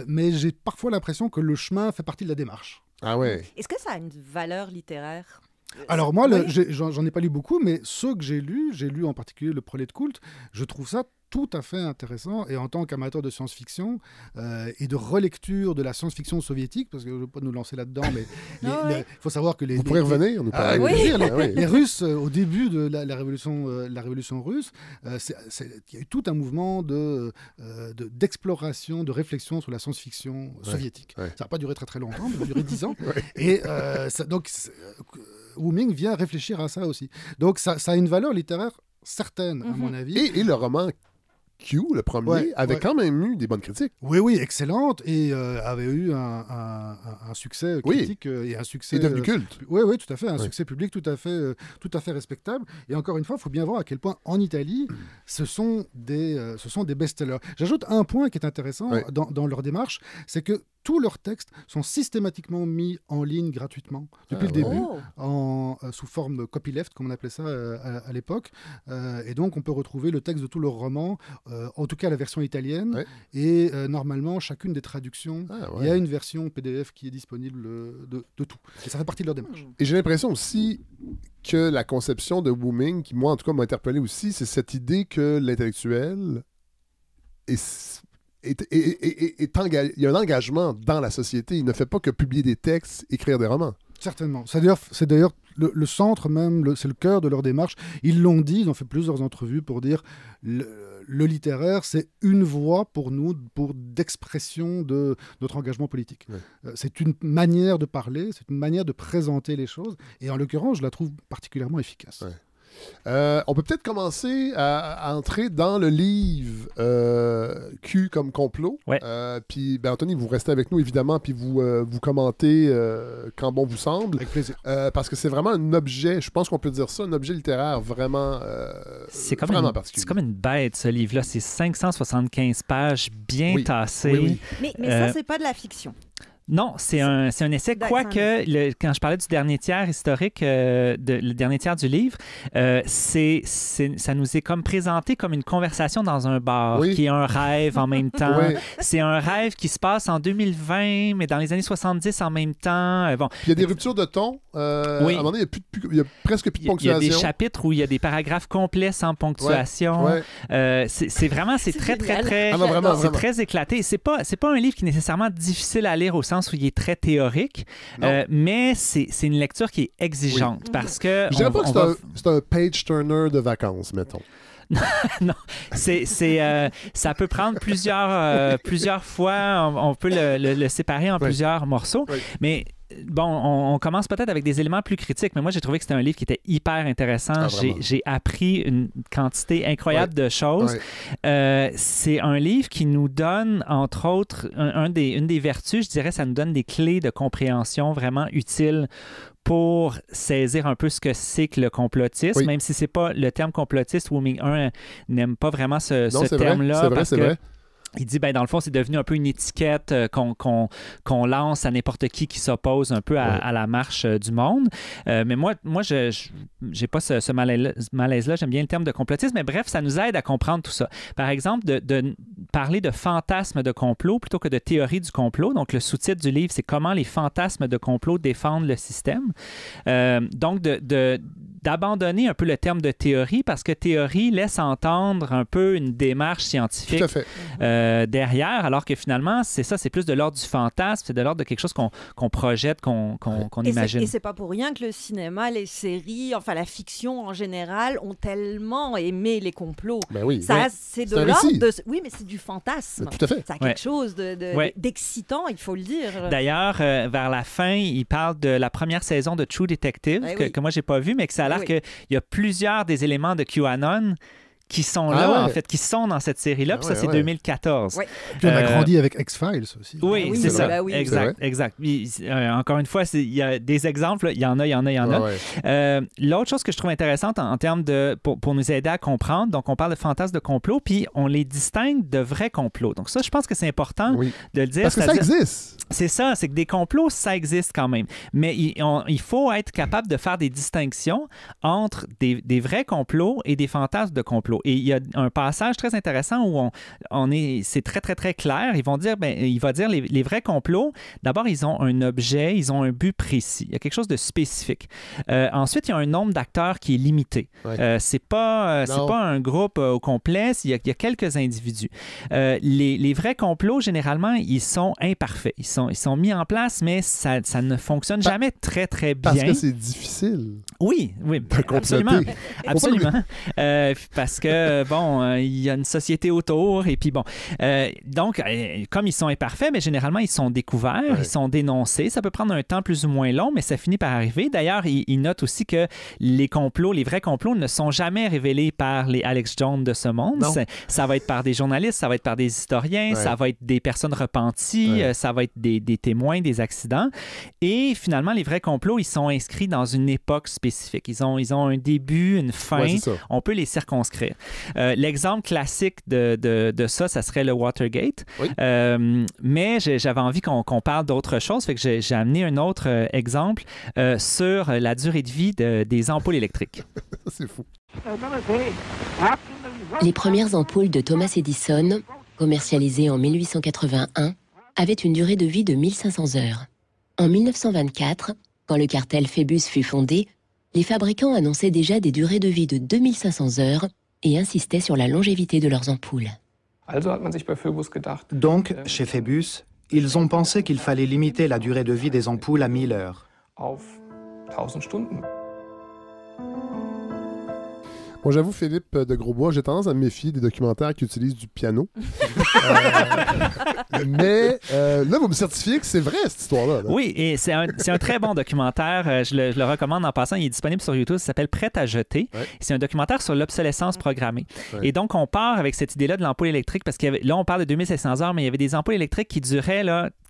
mais j'ai parfois l'impression que le chemin fait partie de la démarche. Ah ouais. Est-ce que ça a une valeur littéraire ? Alors moi, j'en ai pas lu beaucoup, mais ceux que j'ai lu en particulier le Prolet Cult, je trouve ça tout à fait intéressant, et en tant qu'amateur de science-fiction et de relecture de la science-fiction soviétique, parce que je ne veux pas nous lancer là-dedans, mais il faut savoir que vous pourrez revenir, les Russes, au début de la révolution russe, il y a eu tout un mouvement d'exploration, de réflexion sur la science-fiction soviétique. Ça n'a pas duré très très longtemps, mais ça a duré 10 ans. Et donc, Wu Ming vient réfléchir à ça aussi. Donc ça a une valeur littéraire certaine, à mon avis. Et le roman Q, le premier, avait quand même eu des bonnes critiques. Oui, excellente, et avait eu un succès critique et un succès... Et devenu culte. Oui, tout à fait, un succès public tout à fait respectable. Et encore une fois, il faut bien voir à quel point, en Italie, ce sont des best-sellers. J'ajoute un point qui est intéressant dans leur démarche, c'est que tous leurs textes sont systématiquement mis en ligne gratuitement depuis le début, sous forme copyleft, comme on appelait ça à l'époque. Et donc, on peut retrouver le texte de tous leurs romans, en tout cas la version italienne. Et normalement, chacune des traductions, il y a une version PDF qui est disponible de tout. Et ça fait partie de leur démarche. Et j'ai l'impression aussi que la conception de Wu Ming, qui moi, en tout cas, m'a interpellé aussi, c'est cette idée que l'intellectuel il y a un engagement dans la société. Il ne fait pas que publier des textes, écrire des romans. Certainement. C'est d'ailleurs le centre même, c'est le cœur de leur démarche. Ils l'ont dit, ils ont fait plusieurs entrevues pour dire le littéraire, c'est une voie pour nous, d'expression de notre engagement politique. C'est une manière de parler, c'est une manière de présenter les choses. Et en l'occurrence, je la trouve particulièrement efficace. On peut peut-être commencer à entrer dans le livre Q comme complot. Puis, Anthony, vous restez avec nous, évidemment, puis vous commentez quand bon vous semble. Avec plaisir. Parce que c'est vraiment un objet, je pense qu'on peut dire ça, un objet littéraire vraiment, vraiment particulier. C'est comme une bête, ce livre-là. C'est 575 pages bien tassées. Mais ça, c'est pas de la fiction. Non, c'est un essai. Quoique, quand je parlais du dernier tiers historique, le dernier tiers du livre, ça nous est comme présenté comme une conversation dans un bar, qui est un rêve en même temps. C'est un rêve qui se passe en 2020, mais dans les années 70 en même temps. Bon. Puis il y a des ruptures de ton. À un moment donné, il y a presque plus de ponctuation. Il y a des chapitres où il y a des paragraphes complets sans ponctuation. C'est vraiment, c'est très très éclaté. C'est pas un livre qui est nécessairement difficile à lire au sens où il est très théorique, mais c'est une lecture qui est exigeante parce que... Je dirais pas que c'est un page-turner de vacances, mettons. Non, ça peut prendre plusieurs fois. On peut le séparer en plusieurs morceaux, mais... Bon, on commence peut-être avec des éléments plus critiques, mais moi, j'ai trouvé que c'était un livre qui était hyper intéressant. J'ai appris une quantité incroyable de choses. C'est un livre qui nous donne, entre autres, une des vertus, je dirais, ça nous donne des clés de compréhension vraiment utiles pour saisir un peu ce que c'est que le complotisme, même si c'est pas le terme complotiste. Wu Ming-un n'aime pas vraiment ce terme-là. C'est vrai. Il dit, dans le fond, c'est devenu un peu une étiquette qu'on lance à n'importe qui s'oppose un peu à la marche du monde. Mais moi je n'ai pas ce malaise-là. J'aime bien le terme de complotisme. Mais bref, ça nous aide à comprendre tout ça. Par exemple, de parler de fantasmes de complot plutôt que de théorie du complot. Donc, le sous-titre du livre, c'est « Comment les fantasmes de complot défendent le système ». Donc, d'abandonner un peu le terme de théorie parce que théorie laisse entendre un peu une démarche scientifique. Tout à fait. Derrière, alors que finalement, c'est ça, c'est plus de l'ordre du fantasme, c'est de l'ordre de quelque chose qu'on projette, qu'on imagine. Et c'est pas pour rien que le cinéma, les séries, enfin la fiction en général, ont tellement aimé les complots. C'est de l'ordre de... Oui, mais c'est du fantasme. Tout à fait. Ça a quelque chose d'excitant, il faut le dire. D'ailleurs, vers la fin, il parle de la première saison de True Detective, que moi, j'ai pas vu, mais que ça a l'air qu'il y a plusieurs des éléments de QAnon qui sont là, en fait, qui sont dans cette série-là. Puis ça, c'est 2014. Puis on a grandi avec X-Files aussi. Oui, c'est ça. Exact. Encore une fois, il y a des exemples. Il y en a. L'autre chose que je trouve intéressante en termes de... Pour nous aider à comprendre, donc on parle de fantasmes de complot, puis on les distingue de vrais complots. Donc ça, je pense que c'est important de le dire. Parce que ça existe. C'est ça, c'est que des complots, ça existe quand même. Mais il faut être capable de faire des distinctions entre des vrais complots et des fantasmes de complot. Et il y a un passage très intéressant où c'est très, très, très clair. Il va dire les vrais complots, d'abord, ils ont un objet, ils ont un but précis. Il y a quelque chose de spécifique. Ensuite, il y a un nombre d'acteurs qui est limité. C'est pas un groupe au complet, il y a quelques individus. Les vrais complots, généralement, ils sont imparfaits. Ils sont mis en place, mais ça ne fonctionne jamais très, très bien. Parce que c'est difficile. Oui, absolument. Parce que il y a une société autour et puis donc, comme ils sont imparfaits, mais généralement, ils sont découverts, ils sont dénoncés. Ça peut prendre un temps plus ou moins long, mais ça finit par arriver. D'ailleurs, il note aussi que les vrais complots ne sont jamais révélés par les Alex Jones de ce monde. Ça va être par des journalistes, ça va être par des historiens, ça va être des personnes repenties, ça va être des témoins des accidents. Et finalement, les vrais complots, ils sont inscrits dans une époque spécifique. Ils ont un début, une fin. On peut les circonscrire. L'exemple classique de ça serait le Watergate. Mais j'avais envie qu'on parle d'autre chose. Fait que j'ai amené un autre exemple sur la durée de vie des ampoules électriques. C'est fou. Les premières ampoules de Thomas Edison, commercialisées en 1881, avaient une durée de vie de 1500 heures. En 1924, quand le cartel Phébus fut fondé, les fabricants annonçaient déjà des durées de vie de 2500 heures et insistaient sur la longévité de leurs ampoules. Donc, chez Phébus, ils ont pensé qu'il fallait limiter la durée de vie des ampoules à 1000 heures. Moi, j'avoue, Philippe de Grosbois, j'ai tendance à me méfier des documentaires qui utilisent du piano. Mais là, vous me certifiez que c'est vrai, cette histoire-là. Oui, et c'est un très bon documentaire. Je le recommande en passant. Il est disponible sur YouTube. Ça s'appelle « Prêt à jeter ». C'est un documentaire sur l'obsolescence programmée. Et donc, on part avec cette idée-là de l'ampoule électrique parce que là, on parle de 2500 heures, mais il y avait des ampoules électriques qui duraient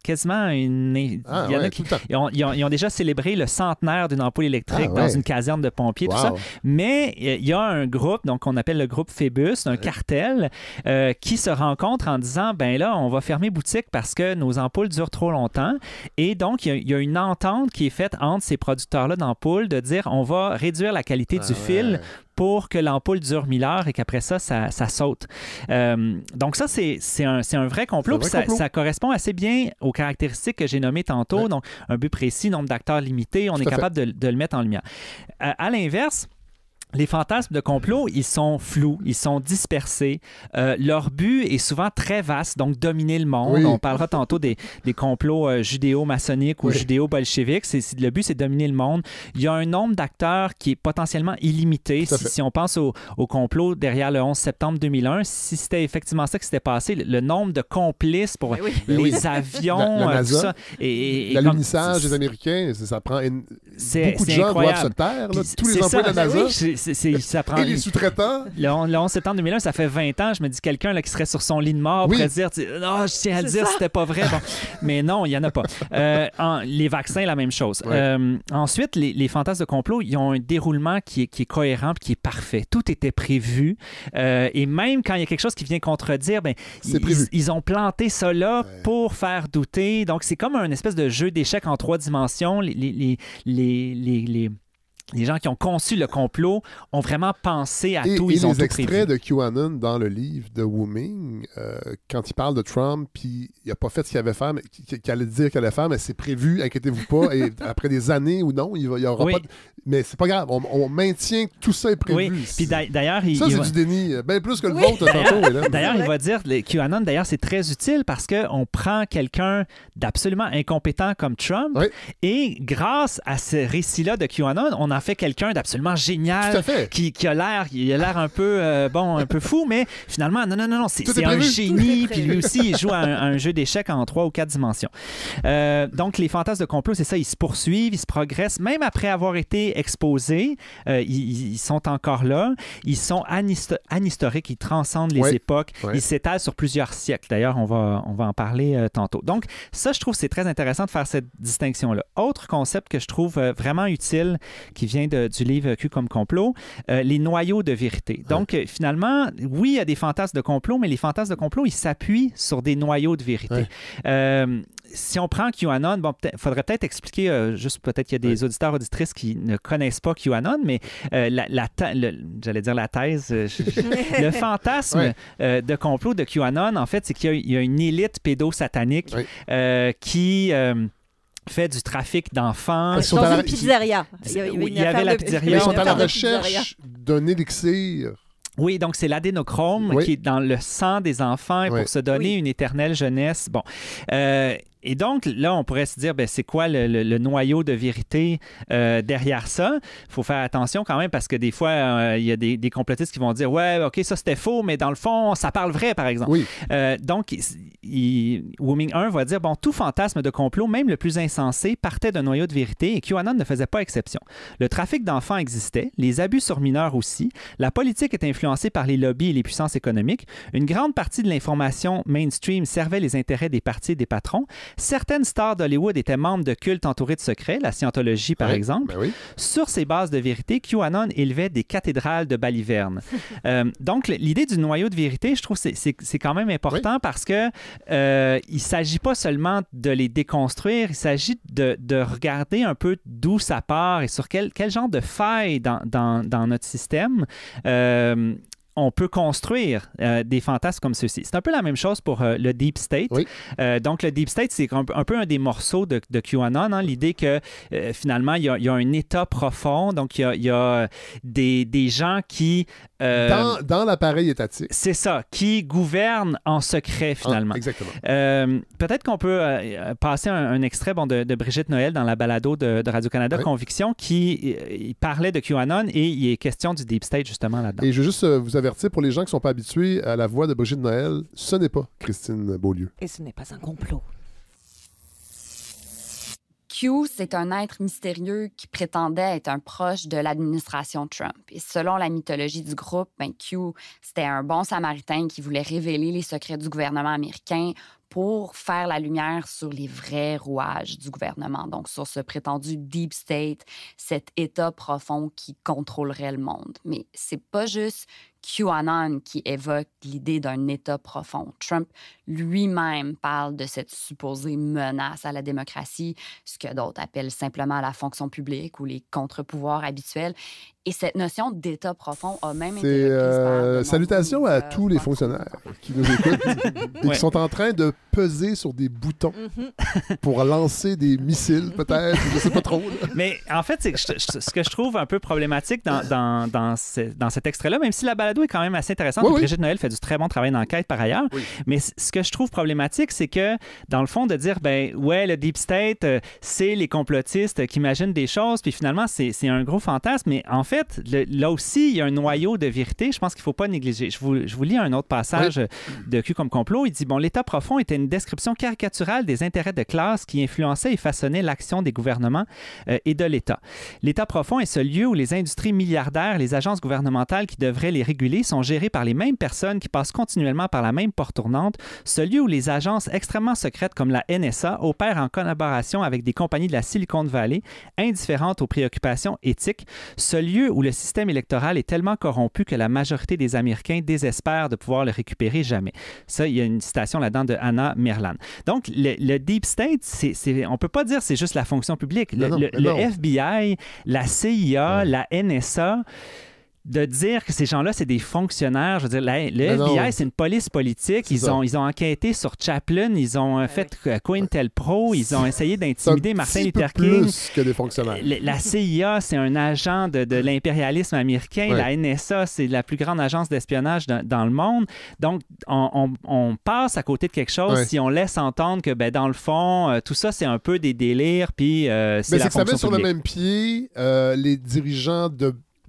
quasiment une... Il y en a qui... Ils ont déjà célébré le centenaire d'une ampoule électrique dans une caserne de pompiers, tout ça. Mais il y a un groupe, donc on appelle le groupe Phébus, un cartel, qui se rencontre en disant, ben là, on va fermer boutique parce que nos ampoules durent trop longtemps. Et donc, il y a une entente qui est faite entre ces producteurs-là d'ampoules de dire, on va réduire la qualité du fil pour que l'ampoule dure 1000 heures et qu'après ça saute. Donc ça, c'est un vrai complot. Puis ça correspond assez bien aux caractéristiques que j'ai nommées tantôt. Donc, un but précis, nombre d'acteurs limité, on est capable de le mettre en lumière. À l'inverse, les fantasmes de complot, ils sont flous, ils sont dispersés. Leur but est souvent très vaste, donc dominer le monde. Oui. On parlera tantôt des complots judéo-maçonniques ou judéo-bolcheviques. Le but, c'est de dominer le monde. Il y a un nombre d'acteurs qui est potentiellement illimité. Si on pense au complot derrière le 11 septembre 2001, si c'était effectivement ça qui s'était passé, le nombre de complices pour les avions, la NASA, tout ça. L'alunissage des Américains, ça prend beaucoup de gens doivent se taire. Là. Tous les emplois de la NASA. Ça prend et les sous-traitants. Le 11 septembre 2001, ça fait 20 ans. Je me dis, quelqu'un qui serait sur son lit de mort pourrait dire, je tiens à dire, c'était pas vrai. Bon. Mais non, il n'y en a pas. Les vaccins, la même chose. Ensuite, les fantasmes de complot, ils ont un déroulement qui est cohérent et qui est parfait. Tout était prévu. Et même quand il y a quelque chose qui vient contredire, ils ont planté ça là pour faire douter. Donc, c'est comme un espèce de jeu d'échecs en 3 dimensions. Les gens qui ont conçu le complot ont vraiment pensé à tout. Ils ont les extraits de QAnon dans le livre de Wu Ming, quand il parle de Trump, puis il n'a pas fait ce qu'il allait faire, mais qu'il allait dire qu'il allait faire, mais c'est prévu, inquiétez-vous pas. Et après des années ou non, il n'y aura pas de... Mais c'est pas grave, on maintient que tout ça est prévu. Oui, puis d'ailleurs... Ça, c'est du déni, bien plus que le vôtre tantôt. D'ailleurs, il va dire, QAnon, d'ailleurs, c'est très utile parce qu'on prend quelqu'un d'absolument incompétent comme Trump et grâce à ce récit-là de QAnon, on a fait quelqu'un d'absolument génial qui a l'air un peu un peu fou, mais finalement non, c'est un génie, puis lui aussi il joue à un jeu d'échecs en 3 ou 4 dimensions. Donc les fantasmes de complot, c'est ça, ils se poursuivent, ils se progressent, même après avoir été exposés, ils sont encore là, ils sont anhistoriques, ils transcendent les époques, ils s'étalent sur plusieurs siècles. D'ailleurs, on va en parler tantôt. Donc ça, je trouve c'est très intéressant de faire cette distinction-là. Autre concept que je trouve vraiment utile, qui vient du livre Q comme complot, les noyaux de vérité. Donc, finalement, oui, il y a des fantasmes de complot, mais les fantasmes de complot, ils s'appuient sur des noyaux de vérité. Si on prend QAnon, il faudrait peut-être expliquer, juste peut-être qu'il y a des auditeurs, auditrices qui ne connaissent pas QAnon, mais j'allais dire la thèse, le fantasme de complot de QAnon, en fait, c'est qu'il y a une élite pédosatanique qui... fait du trafic d'enfants. Dans une pizzeria. Il y avait la pizzeria. Ils sont à la recherche d'un élixir. Oui, donc c'est l'adénochrome qui est dans le sang des enfants pour se donner une éternelle jeunesse. Bon. Et donc, là, on pourrait se dire, c'est quoi le noyau de vérité derrière ça? Il faut faire attention quand même parce que des fois, il y a des complotistes qui vont dire, OK, ça c'était faux, mais dans le fond, ça parle vrai, par exemple. Oui. Donc, Wu Ming 1 va dire, tout fantasme de complot, même le plus insensé, partait d'un noyau de vérité et QAnon ne faisait pas exception. Le trafic d'enfants existait, les abus sur mineurs aussi, la politique est influencée par les lobbies et les puissances économiques, une grande partie de l'information mainstream servait les intérêts des partis et des patrons. Certaines stars d'Hollywood étaient membres de cultes entourés de secrets, la scientologie par exemple. Sur ces bases de vérité, QAnon élevait des cathédrales de baliverne. Donc, l'idée du noyau de vérité, je trouve que c'est quand même important parce que il ne s'agit pas seulement de les déconstruire, il s'agit de regarder un peu d'où ça part et sur quel genre de failles dans notre système on peut construire des fantasmes comme ceux-ci. C'est un peu la même chose pour le Deep State. Donc, le Deep State, c'est un peu un des morceaux de QAnon. L'idée que, finalement, il y a un état profond. Donc, il y a des gens qui... dans l'appareil étatique. C'est ça, qui gouvernent en secret, finalement. Exactement. Peut-être qu'on peut passer un extrait de Brigitte Noël dans la balado de Radio-Canada Conviction qui parlait de QAnon et il est question du Deep State, justement, là-dedans. Et je veux juste vous avertir, pour les gens qui ne sont pas habitués à la voix de Brigitte Noël, ce n'est pas Christine Beaulieu. Et ce n'est pas un complot. Q, c'est un être mystérieux qui prétendait être un proche de l'administration Trump. Et selon la mythologie du groupe, Q, c'était un bon samaritain qui voulait révéler les secrets du gouvernement américain pour faire la lumière sur les vrais rouages du gouvernement, donc sur ce prétendu deep state, cet État profond qui contrôlerait le monde. Mais c'est pas juste QAnon qui évoque l'idée d'un État profond. Trump lui-même parle de cette supposée menace à la démocratie, ce que d'autres appellent simplement la fonction publique ou les contre-pouvoirs habituels. Et cette notion d'État profond a même été reprise par salutations à tous les fonctionnaires qui nous écoutent et qui sont en train de peser sur des boutons pour lancer des missiles, peut-être, je ne sais pas trop. Mais en fait, ce que je trouve un peu problématique dans cet extrait-là, même si la balado est quand même assez intéressante, Brigitte Noël fait du très bon travail d'enquête par ailleurs, mais ce que je trouve problématique, c'est que, dans le fond, de dire, le Deep State, c'est les complotistes qui imaginent des choses, puis finalement, c'est un gros fantasme, mais en fait, là aussi, il y a un noyau de vérité, je pense qu'il ne faut pas négliger. Je vous lis un autre passage de Q comme complot. Il dit, l'État profond était une description caricaturale des intérêts de classe qui influençaient et façonnaient l'action des gouvernements et de l'État. L'État profond est ce lieu où les industries milliardaires, les agences gouvernementales qui devraient les réguler sont gérées par les mêmes personnes qui passent continuellement par la même porte tournante, ce lieu où les agences extrêmement secrètes comme la NSA opèrent en collaboration avec des compagnies de la Silicon Valley indifférentes aux préoccupations éthiques, ce lieu où le système électoral est tellement corrompu que la majorité des Américains désespèrent de pouvoir le récupérer jamais. Ça, il y a une citation là-dedans de Hannah Merlan. Donc, le Deep State, on ne peut pas dire que c'est juste la fonction publique. Le FBI, la CIA, la NSA... de dire que ces gens-là, c'est des fonctionnaires. Je veux dire, le FBI, c'est une police politique. Ils ont enquêté sur Chaplin, ils ont fait COINTELPRO, ils ont essayé d'intimider Martin Luther King. Plus que des fonctionnaires. La CIA, c'est un agent de l'impérialisme américain. La NSA, c'est la plus grande agence d'espionnage dans le monde. Donc, on passe à côté de quelque chose si on laisse entendre que, dans le fond, tout ça, c'est un peu des délires, puis c'est la fonction publique. Mais c'est que ça met sur le même pied les dirigeants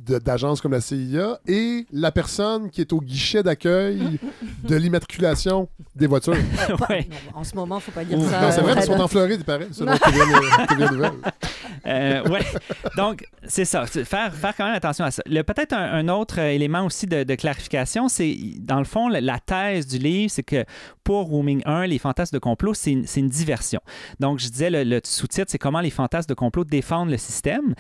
d'agences comme la CIA et la personne qui est au guichet d'accueil de l'immatriculation des voitures. Non, en ce moment, il ne faut pas dire ça. Non, c'est vrai, ils sont en Floride, il paraît. C'est une nouvelle. Donc, c'est ça. Faire quand même attention à ça. Peut-être un autre élément aussi de clarification, c'est, dans le fond, la thèse du livre, c'est que pour Rooming 1, les fantasmes de complot, c'est une diversion. Donc, je disais, le sous-titre, c'est comment les fantasmes de complot défendent le système.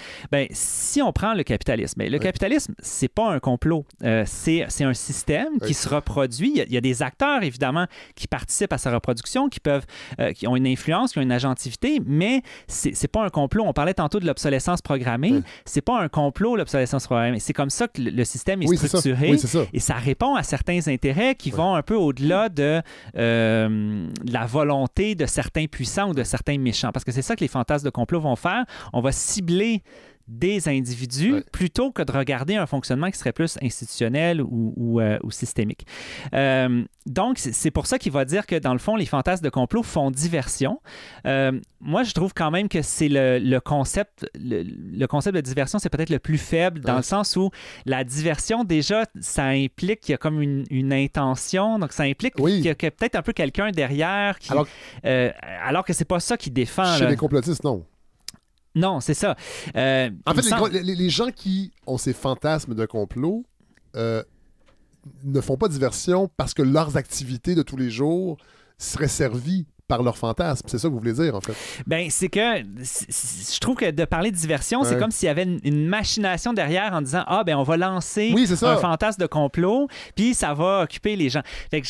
Si on prend le capitalisme, le capitalisme, c'est pas un complot. C'est un système qui se reproduit. Il y a des acteurs, évidemment, qui participent à sa reproduction, qui ont une influence, qui ont une agentivité, mais c'est pas un complot. On parlait tantôt de l'obsolescence programmée. C'est pas un complot, l'obsolescence programmée. C'est comme ça que le système est structuré. Et ça répond à certains intérêts qui vont un peu au-delà de la volonté de certains puissants ou de certains méchants. Parce que c'est ça que les fantasmes de complot vont faire. On va cibler des individus plutôt que de regarder un fonctionnement qui serait plus institutionnel ou systémique. Donc, c'est pour ça qu'il va dire que, dans le fond, les fantasmes de complot font diversion. Moi, je trouve quand même que c'est le concept de diversion, c'est peut-être le plus faible dans le sens où la diversion, déjà, ça implique qu'il y a comme une intention, donc ça implique qu'il y a peut-être un peu quelqu'un derrière qui, alors que c'est pas ça qui défend. Chez les complotistes, non. Non, c'est ça. En fait, les gens qui ont ces fantasmes de complot ne font pas diversion parce que leurs activités de tous les jours seraient servies par leur fantasme. C'est ça que vous voulez dire, en fait. C'est que je trouve que de parler de diversion, c'est comme s'il y avait une machination derrière en disant on va lancer un fantasme de complot, puis ça va occuper les gens. Fait que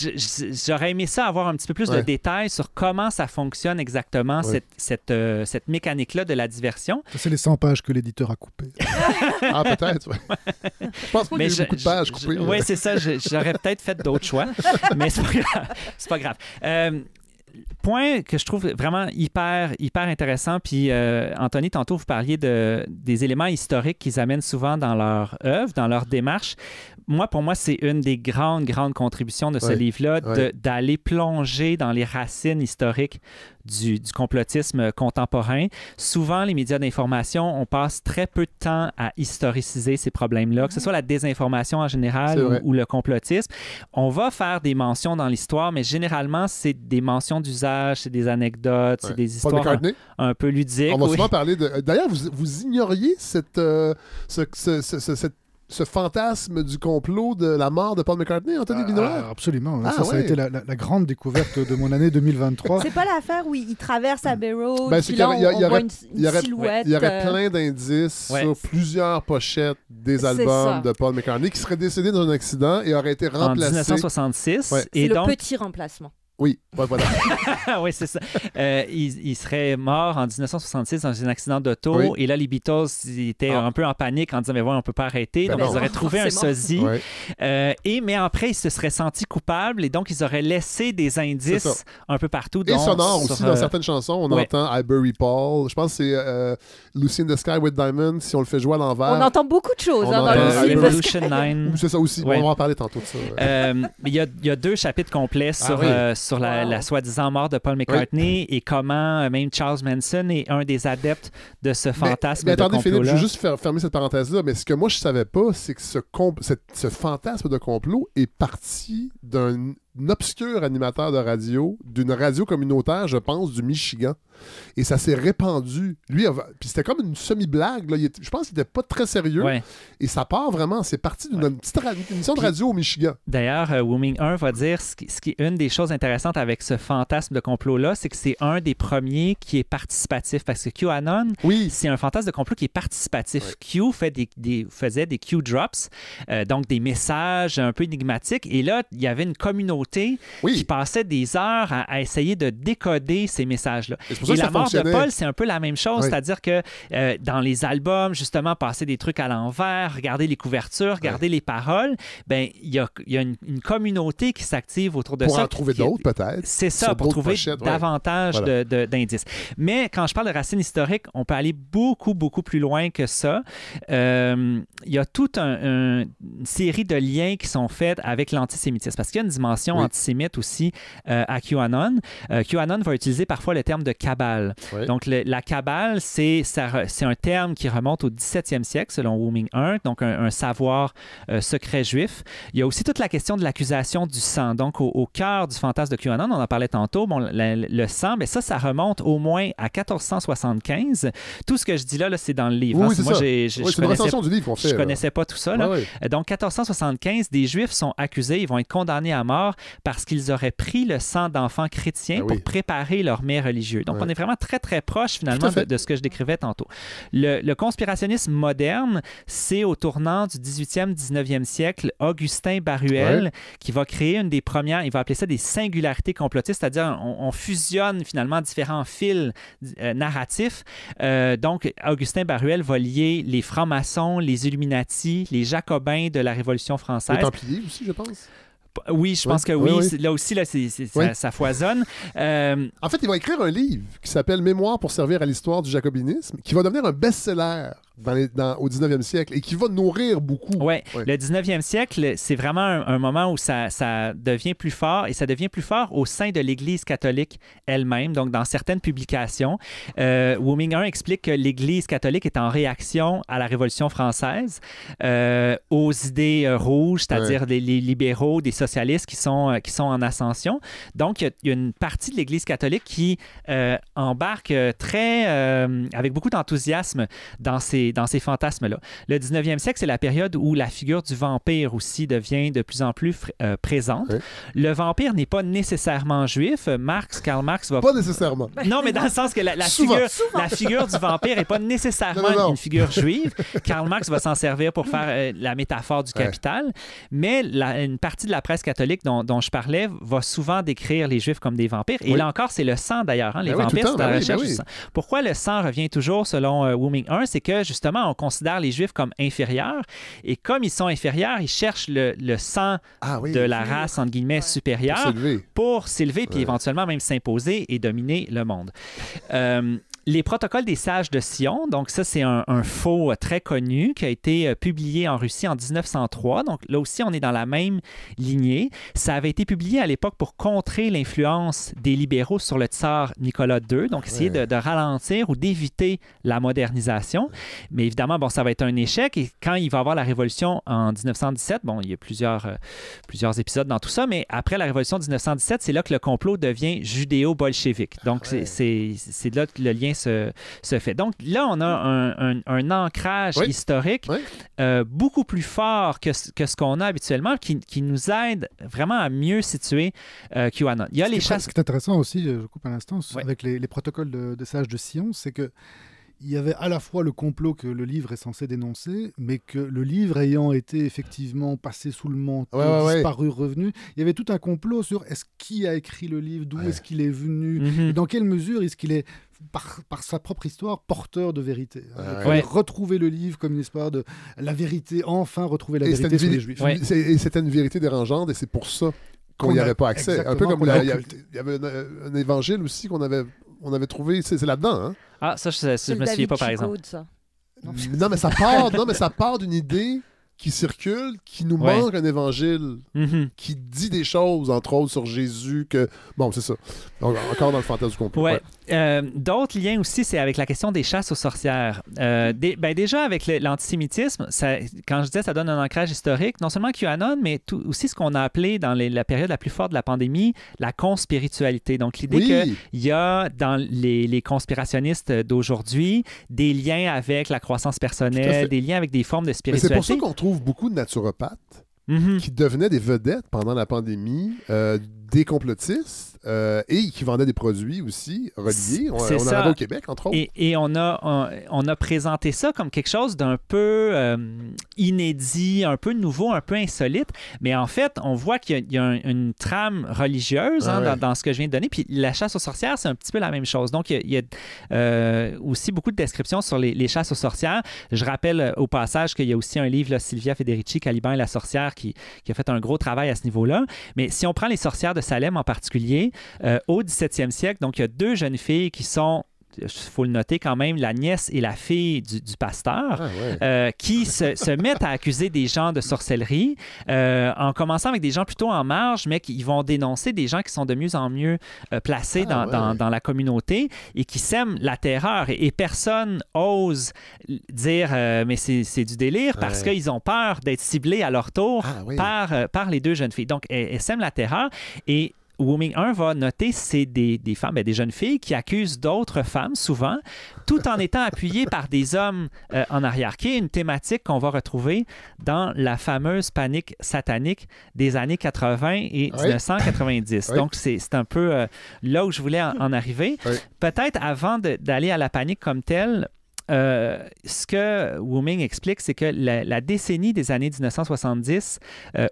j'aurais aimé ça avoir un petit peu plus de détails sur comment ça fonctionne exactement, cette mécanique-là de la diversion. Ça, c'est les 100 pages que l'éditeur a coupées. Peut-être. Je pense pas qu'il y a eu beaucoup de pages coupées. Oui, c'est ça. J'aurais peut-être fait d'autres choix, mais c'est pas grave. Point que je trouve vraiment hyper intéressant, puis Anthony, tantôt, vous parliez des éléments historiques qu'ils amènent souvent dans leur œuvre, dans leur démarche. Pour moi, c'est une des grandes contributions de ce livre-là, d'aller plonger dans les racines historiques du complotisme contemporain. Souvent, les médias d'information, on passe très peu de temps à historiciser ces problèmes-là, que ce soit la désinformation en général ou le complotisme. On va faire des mentions dans l'histoire, mais généralement, c'est des mentions d'usage, c'est des anecdotes, c'est des histoires un peu ludiques. On va souvent parler de... D'ailleurs, vous ignoriez ce ce fantasme du complot de la mort de Paul McCartney, Anthony Vinoir? Absolument. Ça a été la grande découverte de mon année 2023. C'est pas l'affaire où il traverse Abbey Road, puis là, on voit une silhouette. Il y aurait plein d'indices sur plusieurs pochettes des albums de Paul McCartney qui serait décédé dans un accident et aurait été remplacé. En 1966. Ouais. C'est le petit remplacement. Oui, voilà. Oui, c'est ça. Il serait mort en 1966 dans un accident d'auto. Et là, les Beatles étaient un peu en panique en disant, mais voilà, on ne peut pas arrêter. Donc, ils auraient trouvé un sosie. Mais après, ils se seraient sentis coupables et donc, ils auraient laissé des indices un peu partout. Et sonores aussi, dans certaines chansons. On entend I Bury Paul. Je pense que c'est Lucy in the Sky with Diamonds, si on le fait jouer à l'envers. On entend beaucoup de choses dans Lucy in the Sky. C'est ça aussi. On va en parler tantôt de ça. Il y a 2 chapitres complets sur la soi-disant mort de Paul McCartney et comment même Charles Manson est un des adeptes de ce fantasme de complot-là. Philippe, je veux juste fermer cette parenthèse-là, mais ce que moi je savais pas, c'est que ce fantasme de complot est parti d'un obscur animateur de radio, d'une radio communautaire, je pense, du Michigan. Et ça s'est répandu. Lui, puis c'était comme une semi-blague. Là. Je pense qu'il n'était pas très sérieux. Ouais. Et ça part vraiment, c'est parti d'une petite émission de radio au Michigan. D'ailleurs, Woo-Ming 1 va dire ce qui est une des choses intéressantes avec ce fantasme de complot-là, c'est que c'est un des premiers qui est participatif. Parce que QAnon, c'est un fantasme de complot qui est participatif. Ouais. Q faisait des Q-drops, donc des messages un peu énigmatiques. Et là, il y avait une communauté qui passait des heures à essayer de décoder ces messages-là. Et la mort de Paul, c'est un peu la même chose, c'est-à-dire que dans les albums, justement, passer des trucs à l'envers, regarder les couvertures, regarder les paroles, ben il y a une communauté qui s'active autour de ça. Pour en trouver d'autres, peut-être. C'est ça, pour trouver davantage d'indices. Mais quand je parle de racines historiques, on peut aller beaucoup, beaucoup plus loin que ça. Il y a toute une série de liens qui sont faits avec l'antisémitisme, parce qu'il y a une dimension antisémite aussi à QAnon. QAnon va utiliser parfois le terme de Kabbale. Oui. Donc, la Kabbale, c'est un terme qui remonte au 17e siècle, selon Woo-Ming 1, donc un savoir secret juif. Il y a aussi toute la question de l'accusation du sang. Donc, au cœur du fantasme de QAnon, on en parlait tantôt, le sang, mais ça remonte au moins à 1475. Tout ce que je dis là c'est dans le livre. Oui, c'est moi, je connaissais pas tout ça. Là. Donc, 1475, des Juifs sont accusés, ils vont être condamnés à mort parce qu'ils auraient pris le sang d'enfants chrétiens pour préparer leur mets religieux. Donc, on est vraiment très, très proche, finalement, de ce que je décrivais tantôt. Le conspirationnisme moderne, c'est au tournant du 18e, 19e siècle, Augustin Baruel, qui va créer une des premières, il va appeler ça des singularités complotistes, c'est-à-dire on fusionne, finalement, différents fils narratifs. Donc, Augustin Baruel va lier les francs-maçons, les Illuminati, les jacobins de la Révolution française. Les Templiers aussi, je pense. Oui, je pense que oui. Là aussi, ça foisonne. En fait, il va écrire un livre qui s'appelle « Mémoire pour servir à l'histoire du jacobinisme », qui va devenir un best-seller au 19e siècle et qui va nourrir beaucoup. Oui, le 19e siècle, c'est vraiment un moment où ça devient plus fort et ça devient plus fort au sein de l'Église catholique elle-même. Donc, dans certaines publications, Woo-Ming 1 explique que l'Église catholique est en réaction à la Révolution française, aux idées rouges, c'est-à-dire les libéraux, des socialistes qui sont en ascension. Donc, il y a une partie de l'Église catholique qui embarque avec beaucoup d'enthousiasme dans ces fantasmes-là. Le 19e siècle, c'est la période où la figure du vampire aussi devient de plus en plus présente. Oui. Le vampire n'est pas nécessairement juif. Karl Marx va... Pas nécessairement. Non, mais dans le sens que la figure du vampire n'est pas nécessairement une figure juive. Karl Marx va s'en servir pour faire la métaphore du capital. Mais une partie de la presse catholique dont je parlais va souvent décrire les juifs comme des vampires. Et là encore, c'est le sang d'ailleurs. Les vampires, c'est la recherche du sang. Pourquoi le sang revient toujours selon Woo-Ming 1? C'est que justement, on considère les Juifs comme inférieurs. Et comme ils sont inférieurs, ils cherchent le sang de la race, entre guillemets, supérieure pour s'élever puis éventuellement même s'imposer et dominer le monde. Les protocoles des sages de Sion, donc ça, c'est un faux très connu qui a été publié en Russie en 1903. Donc là aussi, on est dans la même lignée. Ça avait été publié à l'époque pour contrer l'influence des libéraux sur le tsar Nicolas II, donc essayer de ralentir ou d'éviter la modernisation. Mais évidemment, ça va être un échec. Et quand il va y avoir la Révolution en 1917, il y a plusieurs épisodes dans tout ça, mais après la Révolution de 1917, c'est là que le complot devient judéo-bolchevique. Donc c'est là que le lien bien se fait. Donc là, on a un ancrage historique beaucoup plus fort que ce qu'on a habituellement, qui nous aide vraiment à mieux situer QAnon. Il y a les chasses... Ce qui est intéressant aussi, je coupe un instant, avec les protocoles de Sages de Sion, c'est que il y avait à la fois le complot que le livre est censé dénoncer, mais que le livre ayant été effectivement passé sous le manteau, disparu, revenu, il y avait tout un complot sur qui a écrit le livre, d'où est-ce qu'il est venu, et dans quelle mesure est-ce qu'il est, par sa propre histoire, porteur de vérité. Retrouver le livre comme une histoire de la vérité, enfin retrouver la vérité sur les Juifs. Et c'était une vérité dérangeante, et c'est pour ça qu'on n'y avait pas accès. Un peu comme il y avait un évangile aussi qu'on avait trouvé, c'est là-dedans, hein? Ah, ça, je me souviens pas, par exemple. Ça. Non, mais ça part d'une idée qui circule, qui nous manque un évangile qui dit des choses, entre autres, sur Jésus, que... Bon, c'est ça. Donc, encore dans le fantasme du complot. D'autres liens aussi, c'est avec la question des chasses aux sorcières. Déjà, avec l'antisémitisme, quand je disais ça donne un ancrage historique, non seulement QAnon, mais aussi ce qu'on a appelé dans la période la plus forte de la pandémie, la conspiritualité. Donc, l'idée qu'il y a dans les conspirationnistes d'aujourd'hui des liens avec la croissance personnelle, des liens avec des formes de spiritualité. Mais c'est pour ça qu'on trouve beaucoup de naturopathes qui devenaient des vedettes pendant la pandémie, des complotistes et qui vendaient des produits aussi reliés. On en avait au Québec, entre autres. Et on a présenté ça comme quelque chose d'un peu inédit, un peu nouveau, un peu insolite. Mais en fait, on voit qu'il y a une trame religieuse dans ce que je viens de donner. Puis la chasse aux sorcières, c'est un petit peu la même chose. Donc, il y a aussi beaucoup de descriptions sur les chasses aux sorcières. Je rappelle au passage qu'il y a aussi un livre, là, Silvia Federici, Caliban et la sorcière, qui a fait un gros travail à ce niveau-là. Mais si on prend les sorcières de Salem en particulier, au 17e siècle, donc il y a 2 jeunes filles qui sont, il faut le noter quand même, la nièce et la fille du pasteur, qui se mettent à accuser des gens de sorcellerie, en commençant avec des gens plutôt en marge, mais qui vont dénoncer des gens qui sont de mieux en mieux placés dans la communauté et qui sèment la terreur. Et personne ose dire mais c'est du délire parce qu'ils ont peur d'être ciblés à leur tour par les 2 jeunes filles. Donc, elles sèment la terreur et Wu-Ming 1 va noter c'est des femmes, des jeunes filles qui accusent d'autres femmes souvent, tout en étant appuyées par des hommes en arrière, qui est une thématique qu'on va retrouver dans la fameuse panique satanique des années 80 et 1990. Donc, c'est un peu là où je voulais en arriver. Peut-être avant d'aller à la panique comme telle, ce que Wu-Ming explique, c'est que la décennie des années 1970,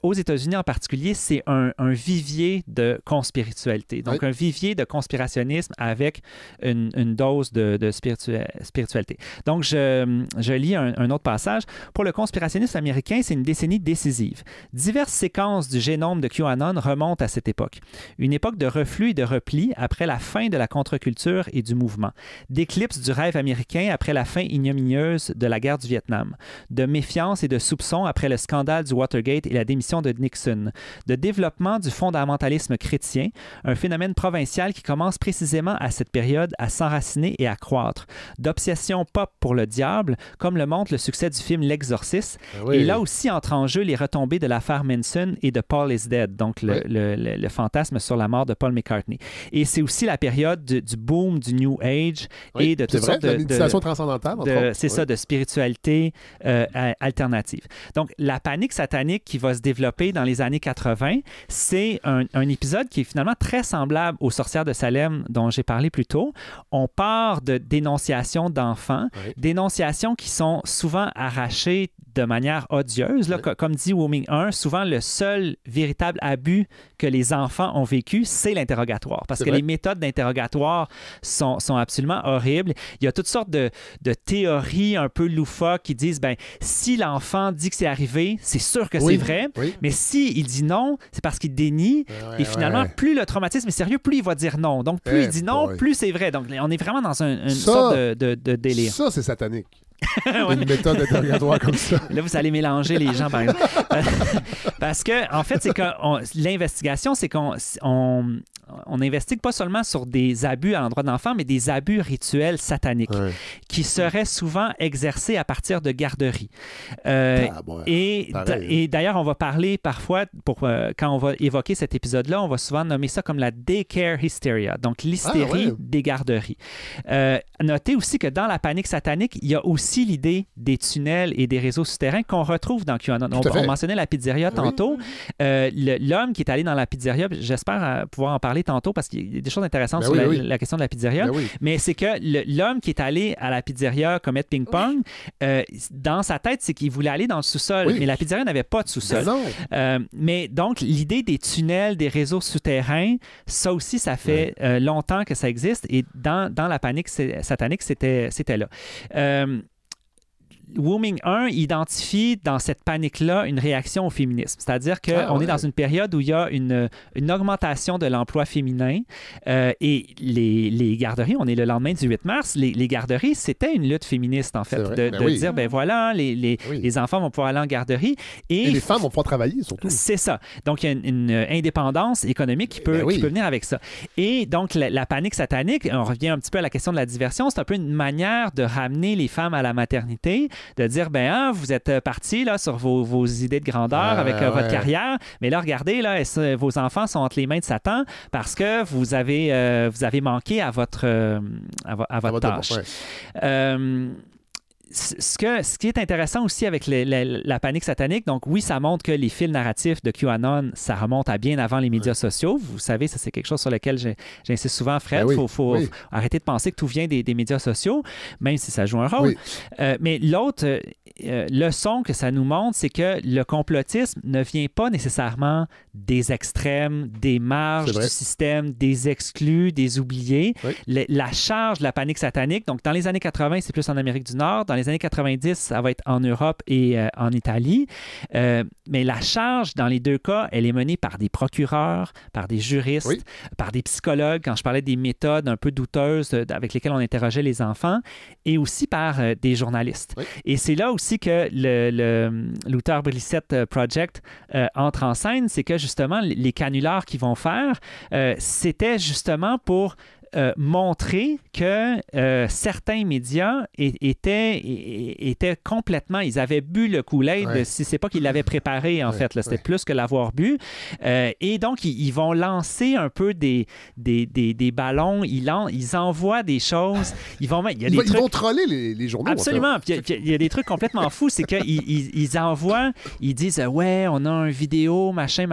aux États-Unis en particulier, c'est un vivier de conspiritualité. Donc, un vivier de conspirationnisme avec une dose de spiritualité. Donc, je lis un autre passage. Pour le conspirationnisme américain, c'est une décennie décisive. Diverses séquences du génome de QAnon remontent à cette époque. Une époque de reflux et de repli après la fin de la contre-culture et du mouvement. D'éclipse du rêve américain après la fin ignominieuse de la guerre du Vietnam, de méfiance et de soupçon après le scandale du Watergate et la démission de Nixon, de développement du fondamentalisme chrétien, un phénomène provincial qui commence précisément à cette période à s'enraciner et à croître, d'obsession pop pour le diable, comme le montre le succès du film L'Exorciste, et là aussi entrent en jeu les retombées de l'affaire Manson et de Paul is Dead, donc le fantasme sur la mort de Paul McCartney. Et c'est aussi la période du boom du New Age et de toutes sortes de méditation transcendantale. C'est ça, de spiritualité alternative. Donc, la panique satanique qui va se développer dans les années 80, c'est un épisode qui est finalement très semblable aux sorcières de Salem dont j'ai parlé plus tôt. On part de dénonciations d'enfants, dénonciations qui sont souvent arrachées de manière odieuse. Là, comme dit Wu-Ming 1, souvent le seul véritable abus que les enfants ont vécu, c'est l'interrogatoire. Parce que les méthodes d'interrogatoire sont absolument horribles. Il y a toutes sortes de théories un peu loufoques qui disent, si l'enfant dit que c'est arrivé, c'est sûr que c'est vrai. Mais s'il dit non, c'est parce qu'il dénie. Et finalement, plus le traumatisme est sérieux, plus il va dire non. Donc, plus il dit non, plus c'est vrai. Donc, on est vraiment dans une sorte de délire. Ça, c'est satanique. Une méthode interrogatoire comme ça. Là, vous allez mélanger les gens, par exemple. Parce que, en fait, c'est que l'investigation, c'est qu'on on n'investigue pas seulement sur des abus à l'endroit d'enfants, mais des abus rituels sataniques qui seraient souvent exercés à partir de garderies. Et d'ailleurs, on va parler parfois, quand on va évoquer cet épisode-là, on va souvent nommer ça comme la daycare hysteria, donc l'hystérie des garderies. Notez aussi que dans la panique satanique, il y a aussi l'idée des tunnels et des réseaux souterrains qu'on retrouve dans QAnon. On mentionnait la pizzeria tantôt. L'homme qui est allé dans la pizzeria, j'espère pouvoir en parler tantôt parce qu'il y a des choses intéressantes sur la question de la pizzeria, mais c'est que l'homme qui est allé à la pizzeria commettre ping-pong, dans sa tête, c'est qu'il voulait aller dans le sous-sol, mais la pizzeria n'avait pas de sous-sol. Mais donc, l'idée des tunnels, des réseaux souterrains, ça aussi, ça fait longtemps que ça existe et dans la panique satanique, c'était là. Woming 1 identifie dans cette panique-là une réaction au féminisme. C'est-à-dire qu'on est dans une période où il y a une augmentation de l'emploi féminin et les garderies, on est le lendemain du 8 mars, les garderies, c'était une lutte féministe, en fait, de dire, ben voilà, les enfants vont pouvoir aller en garderie. Et les femmes vont pouvoir travailler, surtout. C'est ça. Donc, il y a une indépendance économique qui peut venir avec ça. Et donc, la panique satanique, on revient un petit peu à la question de la diversion, c'est un peu une manière de ramener les femmes à la maternité, de dire, vous êtes partis là, sur vos idées de grandeur avec votre carrière, mais là, regardez, là, vos enfants sont entre les mains de Satan parce que vous avez manqué à votre tâche. Ce qui est intéressant aussi avec la panique satanique, donc oui, ça montre que les fils narratifs de QAnon, ça remonte à bien avant les médias sociaux. Vous savez, ça c'est quelque chose sur lequel j'insiste souvent, Fred. Il faut arrêter de penser que tout vient des médias sociaux, même si ça joue un rôle. Mais l'autre leçon que ça nous montre, c'est que le complotisme ne vient pas nécessairement des extrêmes, des marges du système, des exclus, des oubliés. La charge de la panique satanique, donc dans les années 80, c'est plus en Amérique du Nord. Dans les années 90, ça va être en Europe et en Italie. Mais la charge, dans les deux cas, elle est menée par des procureurs, par des juristes, par des psychologues, quand je parlais des méthodes un peu douteuses avec lesquelles on interrogeait les enfants, et aussi par des journalistes. Et c'est là aussi que le Luther Blissett Project entre en scène, c'est que justement, les canulars qu'ils vont faire, c'était justement pour montrer que certains médias étaient complètement... Ils avaient bu le Kool-Aid, si c'est pas qu'ils l'avaient préparé, en fait. Là, c'était plus que l'avoir bu. Et donc, ils vont lancer un peu des ballons. Ils envoient des choses. Ils vont troller les journaux. Absolument. Il y a des trucs complètement fous. C'est qu'ils envoient, ils disent « Ouais, on a une vidéo, machin.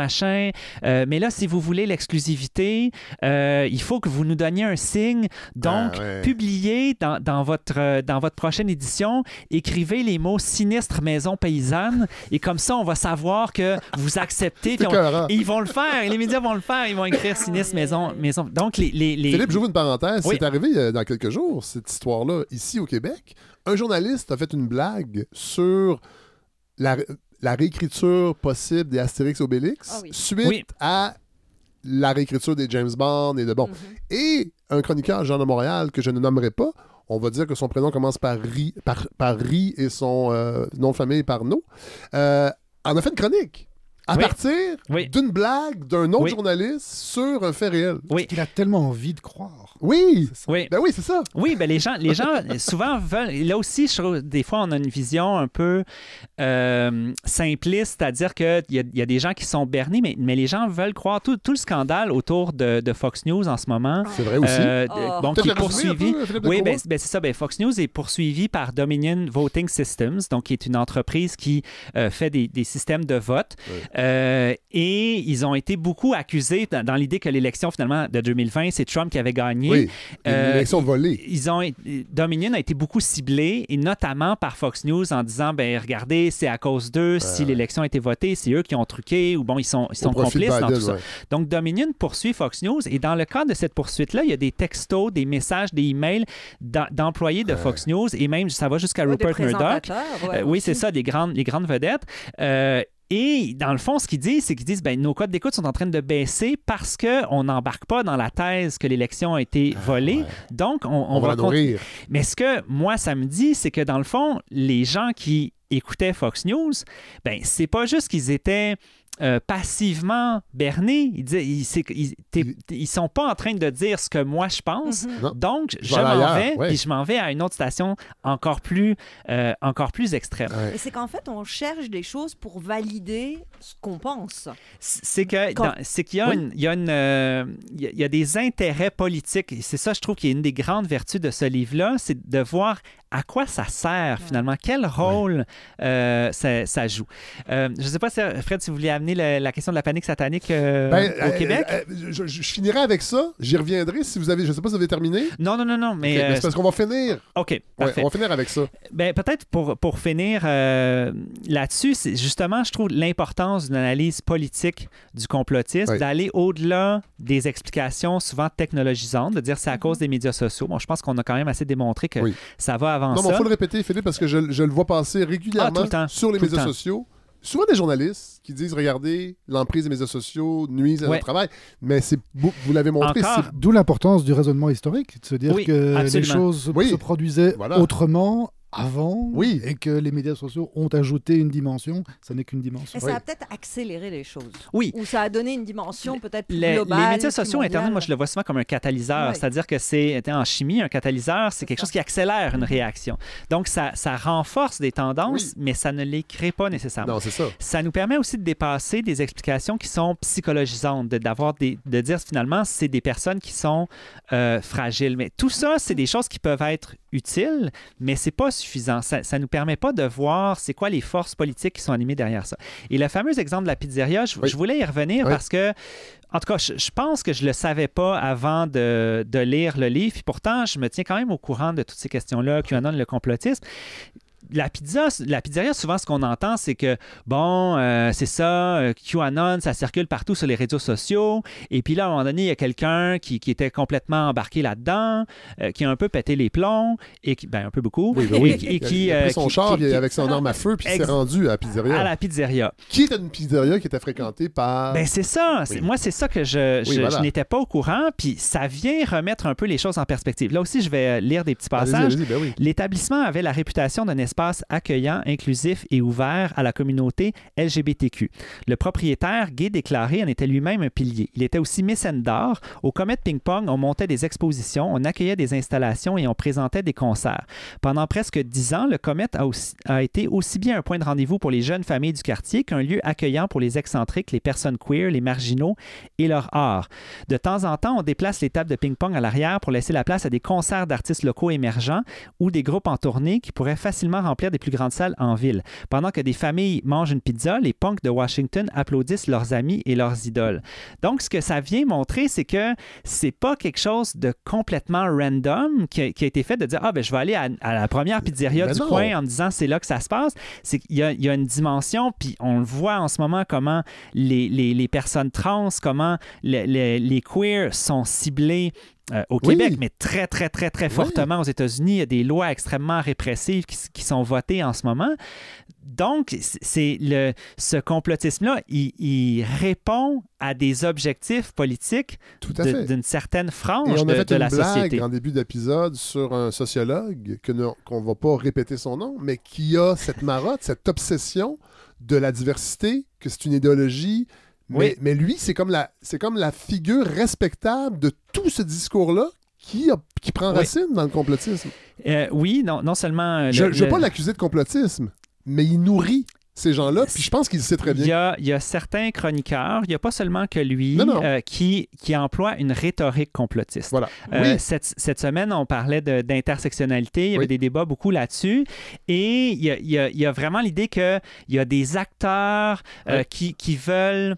Mais là, si vous voulez l'exclusivité, il faut que vous nous donniez un signe. Donc, publiez dans votre prochaine édition, écrivez les mots sinistre maison paysanne et comme ça, on va savoir que vous acceptez. Et ils vont le faire. Les médias vont le faire. Ils vont écrire sinistre maison. Donc, Philippe, j'ouvre une parenthèse. C'est arrivé dans quelques jours, cette histoire-là, ici au Québec. Un journaliste a fait une blague sur la réécriture possible des Astérix Obélix suite à la réécriture des James Bond et de bon. Et un chroniqueur, Jean de Montréal, que je ne nommerai pas, on va dire que son prénom commence par Ri et son nom de famille par No, en a fait une chronique à partir d'une blague d'un autre journaliste sur un fait réel. Il a tellement envie de croire. Ben oui, c'est ça. Oui, ben les gens souvent veulent... Là aussi, je trouve, des fois, on a une vision un peu simpliste, c'est-à-dire qu'il y a des gens qui sont bernés, mais les gens veulent croire tout le scandale autour de Fox News en ce moment. C'est vrai aussi. Donc, qui est poursuivi. Oui, c'est ça. Fox News est poursuivi par Dominion Voting Systems, donc qui est une entreprise qui fait des systèmes de vote. Et ils ont été beaucoup accusés dans l'idée que l'élection, finalement, de 2020, c'est Trump qui avait gagné. Oui, une élection volée. Dominion a été beaucoup ciblé, et notamment par Fox News, en disant, regardez, c'est à cause d'eux, si l'élection a été votée, c'est eux qui ont truqué, ou ils sont complices dans tout ça. Donc, Dominion poursuit Fox News, et dans le cadre de cette poursuite-là, il y a des textos, des messages, des emails d'employés de Fox News, et même, ça va jusqu'à Rupert Murdoch. Oui, c'est ça, les grandes vedettes. Et dans le fond, ce qu'ils disent, c'est qu'ils disent nos codes d'écoute sont en train de baisser parce qu'on n'embarque pas dans la thèse que l'élection a été volée. Donc, on va nourrir. Mais ce que moi, ça me dit, c'est que dans le fond, les gens qui écoutaient Fox News, c'est pas juste qu'ils étaient passivement berné. Ils sont pas en train de dire ce que moi je pense. Donc, je m'en vais, puis je m'en vais à une autre station encore plus extrême. Ouais. Et c'est qu'en fait, on cherche des choses pour valider ce qu'on pense. C'est qu'il y a des intérêts politiques. Et c'est ça, je trouve, qui est une des grandes vertus de ce livre-là, c'est de voir à quoi ça sert finalement, quel rôle ça joue. Je ne sais pas, Fred, si vous voulez amener la question de la panique satanique au Québec. Je finirai avec ça. J'y reviendrai si vous avez... Je ne sais pas si vous avez terminé. Non, mais... Okay, c'est parce qu'on va finir. OK, parfait. On va finir avec ça. Peut-être pour finir là-dessus, c'est justement, je trouve, l'importance d'une analyse politique du complotisme, d'aller au-delà des explications souvent technologisantes, de dire c'est à cause des médias sociaux. Bon, je pense qu'on a quand même assez démontré que ça va avant ça. Non, mais il faut le répéter, Philippe, parce que je le vois passer régulièrement sur les médias sociaux. Souvent des journalistes qui disent, regardez, l'emprise des médias sociaux nuisent à notre travail, mais vous l'avez montré. D'où l'importance du raisonnement historique, de se dire que les choses se produisaient autrement avant et que les médias sociaux ont ajouté une dimension, ça n'est qu'une dimension. Et ça a peut-être accéléré les choses. Oui. Ou ça a donné une dimension peut-être plus globale. Les médias sociaux, Internet, moi je le vois souvent comme un catalyseur, c'est-à-dire que c'est, en chimie, un catalyseur, c'est quelque chose qui accélère une réaction. Donc ça renforce des tendances, mais ça ne les crée pas nécessairement. Non, c'est ça. Ça nous permet aussi de dépasser des explications qui sont psychologisantes, de dire finalement c'est des personnes qui sont fragiles. Mais tout ça, c'est des choses qui peuvent être utiles, mais c'est pas suffisant. Ça ne nous permet pas de voir c'est quoi les forces politiques qui sont animées derrière ça. Et le fameux exemple de la pizzeria, je voulais y revenir parce que, en tout cas, je pense que je le savais pas avant de lire le livre, puis pourtant, je me tiens quand même au courant de toutes ces questions-là, QAnon, le complotisme. La pizzeria, souvent, ce qu'on entend, c'est que, c'est ça, QAnon, ça circule partout sur les réseaux sociaux. Et puis là, à un moment donné, il y a quelqu'un qui était complètement embarqué là-dedans, qui a un peu pété les plombs, et qui, un peu beaucoup. Et qui il a pris son char avec son arme à feu, puis il s'est rendu à la pizzeria. À la pizzeria. Qui était une pizzeria qui était fréquentée par... C'est ça. Moi, c'est ça que je n'étais pas au courant, puis ça vient remettre un peu les choses en perspective. Là aussi, je vais lire des petits passages. Allez-y, L'établissement avait la réputation d'un espace accueillant, inclusif et ouvert à la communauté LGBTQ. Le propriétaire, gay déclaré, en était lui-même un pilier. Il était aussi mécène d'art. Au Comet Ping Pong, on montait des expositions, on accueillait des installations et on présentait des concerts. Pendant presque 10 ans, le Comet a été aussi bien un point de rendez-vous pour les jeunes familles du quartier qu'un lieu accueillant pour les excentriques, les personnes queer, les marginaux et leur art. De temps en temps, on déplace les tables de ping-pong à l'arrière pour laisser la place à des concerts d'artistes locaux émergents ou des groupes en tournée qui pourraient facilement remplir des plus grandes salles en ville. Pendant que des familles mangent une pizza, les punks de Washington applaudissent leurs amis et leurs idoles. Donc, ce que ça vient montrer, c'est que c'est pas quelque chose de complètement random qui a été fait de dire « je vais aller à la première pizzeria du coin en me disant c'est là que ça se passe ». C'est qu'il y a une dimension, puis on le voit en ce moment comment les personnes trans, comment les queers sont ciblés au Québec, mais très, très, très, très fortement aux États-Unis. Il y a des lois extrêmement répressives qui sont votées en ce moment. Donc, ce complotisme-là, il répond à des objectifs politiques d'une certaine frange de la société. Et on a fait une blague en début d'épisode sur un sociologue qu'on ne va pas répéter son nom, mais qui a cette marotte, cette obsession de la diversité, que c'est une idéologie. Mais lui, c'est comme la figure respectable de tout ce discours-là qui prend racine dans le complotisme. Non seulement... Je ne veux pas l'accuser de complotisme, mais il nourrit ces gens-là, puis je pense qu'il le sait très bien. Il y a certains chroniqueurs, il n'y a pas seulement que lui, qui emploie une rhétorique complotiste. Voilà. Cette semaine, on parlait d'intersectionnalité, il y avait des débats beaucoup là-dessus, et il y a vraiment l'idée qu'il y a des acteurs qui veulent...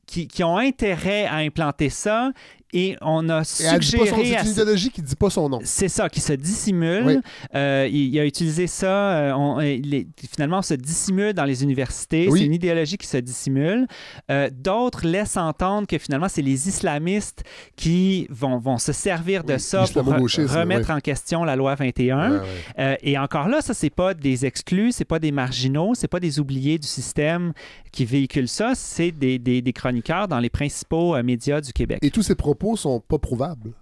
qui ont intérêt à implanter ça. Et on a suggéré... C'est une idéologie qui ne dit pas son nom. C'est ça, qui se dissimule. Il a utilisé ça. Finalement, on se dissimule dans les universités. C'est une idéologie qui se dissimule. D'autres laissent entendre que finalement, c'est les islamistes qui vont se servir de ça pour remettre en question la loi 21. Et encore là, ça, c'est pas des exclus, c'est pas des marginaux, c'est pas des oubliés du système qui véhiculent ça. C'est des chroniqueurs dans les principaux médias du Québec. Et tous ces propos sont pas prouvables.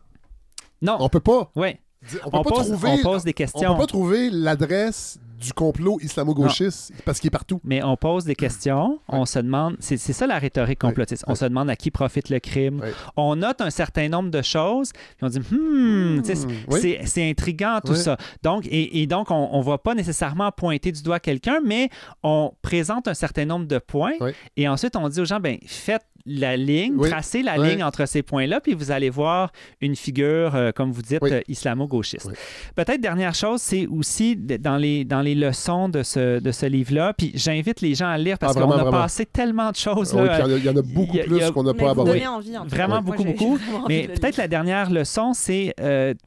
Non. On peut pas. On pose des questions. On peut pas trouver l'adresse du complot islamo-gauchiste parce qu'il est partout. Mais on pose des questions, on se demande, c'est ça la rhétorique complotiste, on se demande à qui profite le crime. On note un certain nombre de choses, puis on dit, c'est intriguant tout ça. Donc, et donc, on ne va pas nécessairement pointer du doigt quelqu'un, mais on présente un certain nombre de points et ensuite on dit aux gens, faites la ligne, tracez la ligne entre ces points-là, puis vous allez voir une figure, comme vous dites, islamo-gauchiste. Peut-être dernière chose, c'est aussi dans les leçons de ce livre-là, puis j'invite les gens à lire parce qu'on a passé tellement de choses. Là, il y en a beaucoup plus qu'on n'a pas abordé. Vraiment beaucoup. Mais peut-être la dernière leçon, c'est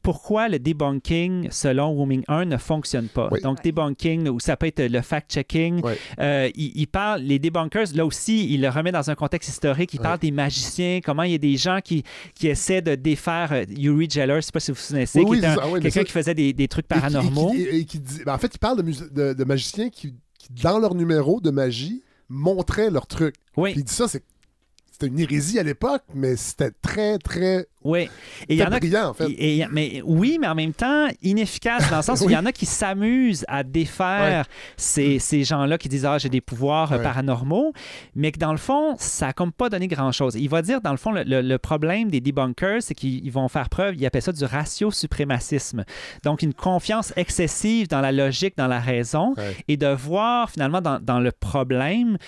pourquoi le debunking, selon Wu-Ming 1, ne fonctionne pas. Donc, debunking, ou ça peut être le fact-checking. Il parle, les debunkers, là aussi, il le remet dans un contexte historique. Il parle des magiciens, comment il y a des gens qui essaient de défaire Uri Geller, je ne sais pas si vous vous souvenez, qui était quelqu'un qui faisait des trucs paranormaux. En fait, il parle de magiciens qui, dans leur numéro de magie, montraient leurs trucs. Puis il dit ça, c'était une hérésie à l'époque, mais c'était très, très... Oui. Et il y en a brillant, en fait. Mais en même temps, inefficace, dans le sens où il y en a qui s'amusent à défaire ces gens-là qui disent « Ah, j'ai des pouvoirs paranormaux », mais que dans le fond, ça n'a comme pas donné grand-chose. Il va dire, dans le fond, le problème des debunkers, c'est qu'ils vont faire preuve, il appelle ça du ratio-suprémacisme. Donc, une confiance excessive dans la logique, dans la raison, et de voir, finalement, dans le problème,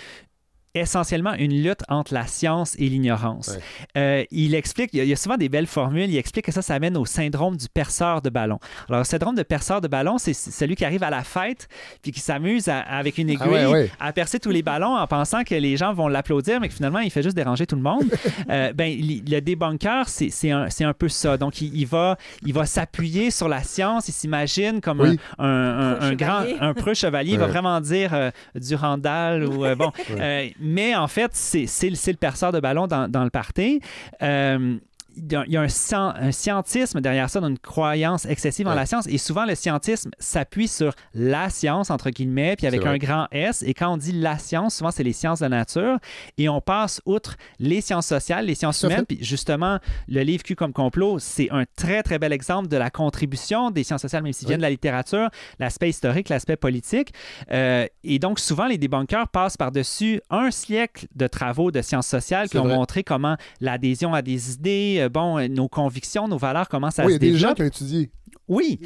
essentiellement une lutte entre la science et l'ignorance. Il explique, il y a souvent des belles formules, il explique que ça mène au syndrome du perceur de ballon. Alors, le syndrome de perceur de ballon, c'est celui qui arrive à la fête puis qui s'amuse avec une aiguille à percer tous les ballons en pensant que les gens vont l'applaudir, mais que finalement, il fait juste déranger tout le monde. Le débunker, c'est un peu ça. Donc, il va s'appuyer sur la science, il s'imagine comme un preux chevalier, il va vraiment dire Durandal ou mais en fait, c'est le perceur de ballon dans le party. Il y a un scientisme derrière ça, une croyance excessive en la science. Et souvent, le scientisme s'appuie sur la science, entre guillemets, puis avec un grand S. Et quand on dit la science, souvent, c'est les sciences de la nature. Et on passe outre les sciences sociales, les sciences humaines. Puis justement, le livre Q comme complot, c'est un très, très bel exemple de la contribution des sciences sociales, même s'ils viennent de la littérature, l'aspect historique, l'aspect politique. Et donc, souvent, les débunkers passent par-dessus un siècle de travaux de sciences sociales qui ont montré comment l'adhésion à des idées, nos convictions, nos valeurs commencent à se développer. Il y a des gens qui ont étudié. Oui.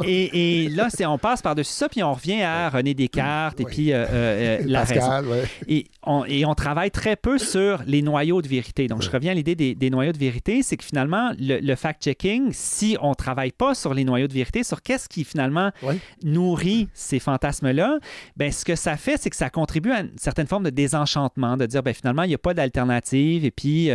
Et là, on passe par-dessus ça, puis on revient à René Descartes et puis la Pascal, raison. Et on travaille très peu sur les noyaux de vérité. Donc, je reviens à l'idée des noyaux de vérité, c'est que finalement, le fact-checking, si on ne travaille pas sur les noyaux de vérité, sur qu'est-ce qui finalement nourrit ces fantasmes-là, ce que ça fait, c'est que ça contribue à une certaine forme de désenchantement, de dire, finalement, il n'y a pas d'alternative. Et puis,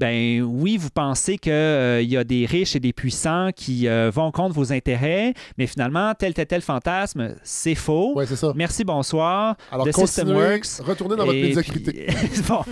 oui, vous pensez qu'il y a des riches et des puissants qui vont contre vos intérêts, mais finalement, tel fantasme, c'est faux. Oui, c'est ça. Merci, bonsoir. Alors, retournez dans votre médiocrité. Non,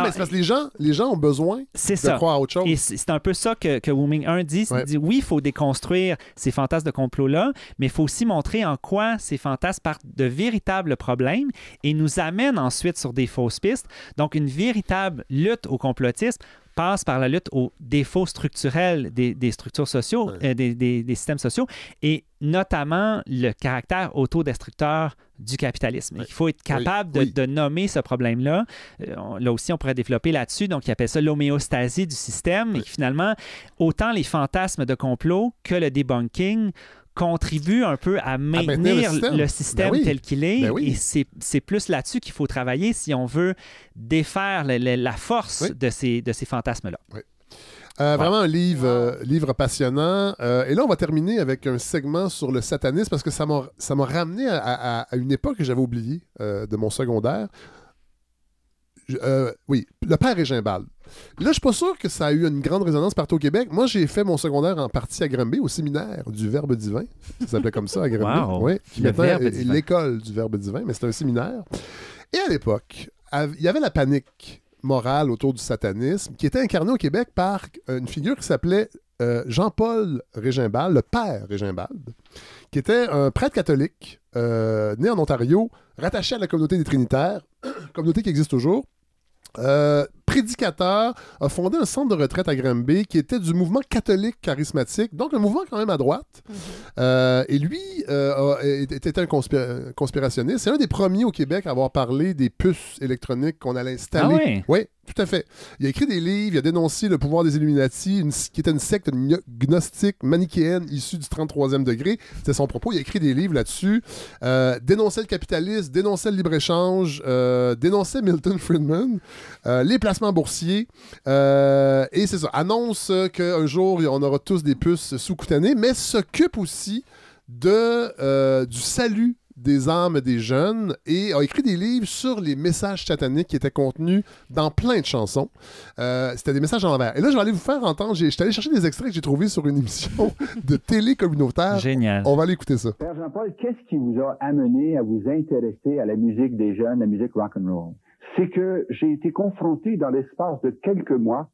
mais c'est parce que les gens ont besoin de croire à autre chose. Et c'est un peu ça que Wu-Ming 1 dit. Il dit, oui, il faut déconstruire ces fantasmes de complot-là, mais il faut aussi montrer en quoi ces fantasmes partent de véritables problèmes et nous amènent ensuite sur des fausses pistes. Donc, une véritable lutte au complotisme passe par la lutte aux défauts structurels des structures sociaux, des systèmes sociaux, et notamment le caractère autodestructeur du capitalisme. Il faut être capable de nommer ce problème-là. Là aussi, on pourrait développer là-dessus. Donc, il appelle ça l'homéostasie du système. Et finalement, autant les fantasmes de complot que le debunking contribue un peu à maintenir le système tel qu'il est. Et c'est plus là-dessus qu'il faut travailler si on veut défaire la force de ces fantasmes-là. Vraiment un livre passionnant. Et là, on va terminer avec un segment sur le satanisme parce que ça m'a ramené à une époque que j'avais oubliée de mon secondaire. Le père Régimbald. Là, je suis pas sûr que ça a eu une grande résonance partout au Québec. Moi, j'ai fait mon secondaire en partie à Granby, au séminaire du Verbe divin. Ça s'appelait comme ça à Granby. Wow. Qui était l'école du Verbe divin, mais c'était un séminaire. Et à l'époque, il y avait la panique morale autour du satanisme qui était incarnée au Québec par une figure qui s'appelait Jean-Paul Régimbald, le père Régimbald, qui était un prêtre catholique né en Ontario, rattaché à la communauté des Trinitaires, communauté qui existe toujours. prédicateur, a fondé un centre de retraite à Granby qui était du mouvement catholique charismatique, donc un mouvement quand même à droite. Et lui était un conspirationniste. C'est un des premiers au Québec à avoir parlé des puces électroniques qu'on allait installer. Ah oui? Oui, tout à fait. Il a écrit des livres, il a dénoncé le pouvoir des Illuminati, qui était une secte gnostique manichéenne issue du 33e degré. C'était son propos. Il a écrit des livres là-dessus. Dénonçait le capitalisme, dénonçait le libre-échange, dénonçait Milton Friedman, les placements boursiers. Et c'est ça. Annonce qu'un jour, on aura tous des puces sous-cutanées, mais s'occupe aussi du salut des âmes des jeunes et a écrit des livres sur les messages sataniques qui étaient contenus dans plein de chansons. C'était des messages en l'envers. Et là, je vais aller vous faire entendre. Je suis allé chercher des extraits que j'ai trouvés sur une émission de télé communautaire. Génial. On va aller écouter ça. Père Jean-Paul, qu'est-ce qui vous a amené à vous intéresser à la musique des jeunes, la musique rock'n'roll? C'est que j'ai été confronté dans l'espace de quelques mois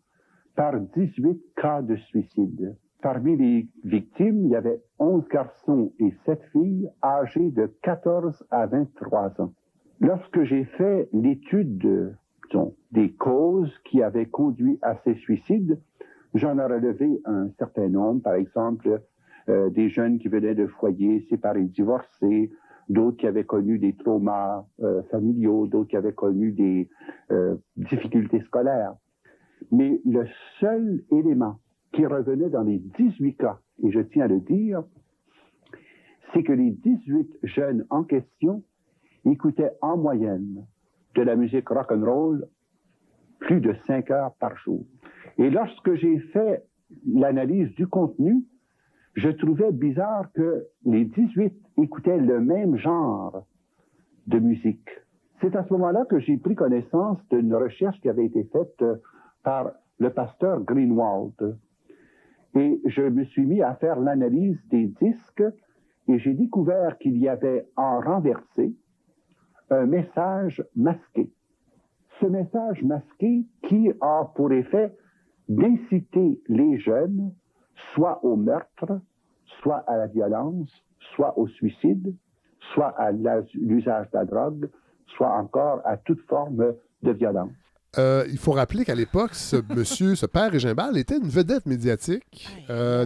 par 18 cas de suicide. Parmi les victimes, il y avait 11 garçons et 7 filles âgés de 14 à 23 ans. Lorsque j'ai fait l'étude des causes qui avaient conduit à ces suicides, j'en ai relevé un certain nombre. Par exemple, des jeunes qui venaient de foyers séparés, divorcés, d'autres qui avaient connu des traumas familiaux, d'autres qui avaient connu des difficultés scolaires. Mais le seul élément qui revenait dans les 18 cas, et je tiens à le dire, c'est que les 18 jeunes en question écoutaient en moyenne de la musique rock'n'roll plus de 5 heures par jour. Et lorsque j'ai fait l'analyse du contenu, je trouvais bizarre que les 18 écoutaient le même genre de musique. C'est à ce moment-là que j'ai pris connaissance d'une recherche qui avait été faite par le pasteur Greenwald. Et je me suis mis à faire l'analyse des disques et j'ai découvert qu'il y avait en renversé un message masqué. Ce message masqué qui a pour effet d'inciter les jeunes soit au meurtre, soit à la violence, soit au suicide, soit à l'usage de la drogue, soit encore à toute forme de violence. Il faut rappeler qu'à l'époque, ce père Régimbald était une vedette médiatique. Je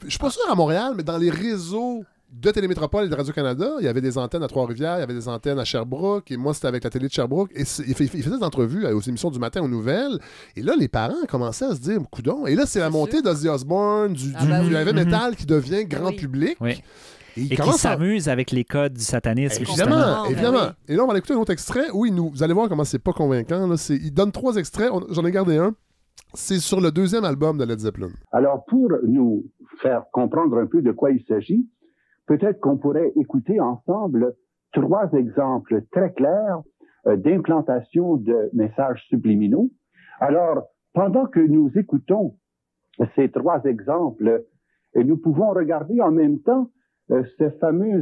suis pas sûr à Montréal, mais dans les réseaux de Télémétropole et de Radio-Canada, il y avait des antennes à Trois-Rivières, il y avait des antennes à Sherbrooke, et moi, c'était avec la télé de Sherbrooke. Et il faisait des entrevues aux émissions du matin aux nouvelles. Et là, les parents commençaient à se dire, coudonc. Et là, c'est la montée d'Ozzy Osbourne, du heavy metal qui devient grand public. Oui. Et qui s'amuse avec les codes du satanisme. Évidemment. Et là, on va écouter un autre extrait. Oui, vous allez voir comment c'est pas convaincant. Là. Il donne 3 extraits. J'en ai gardé un. C'est sur le 2e album de Led Zeppelin. Alors, pour nous faire comprendre un peu de quoi il s'agit, peut-être qu'on pourrait écouter ensemble 3 exemples très clairs d'implantation de messages subliminaux. Alors, pendant que nous écoutons ces 3 exemples, nous pouvons regarder en même temps ce fameux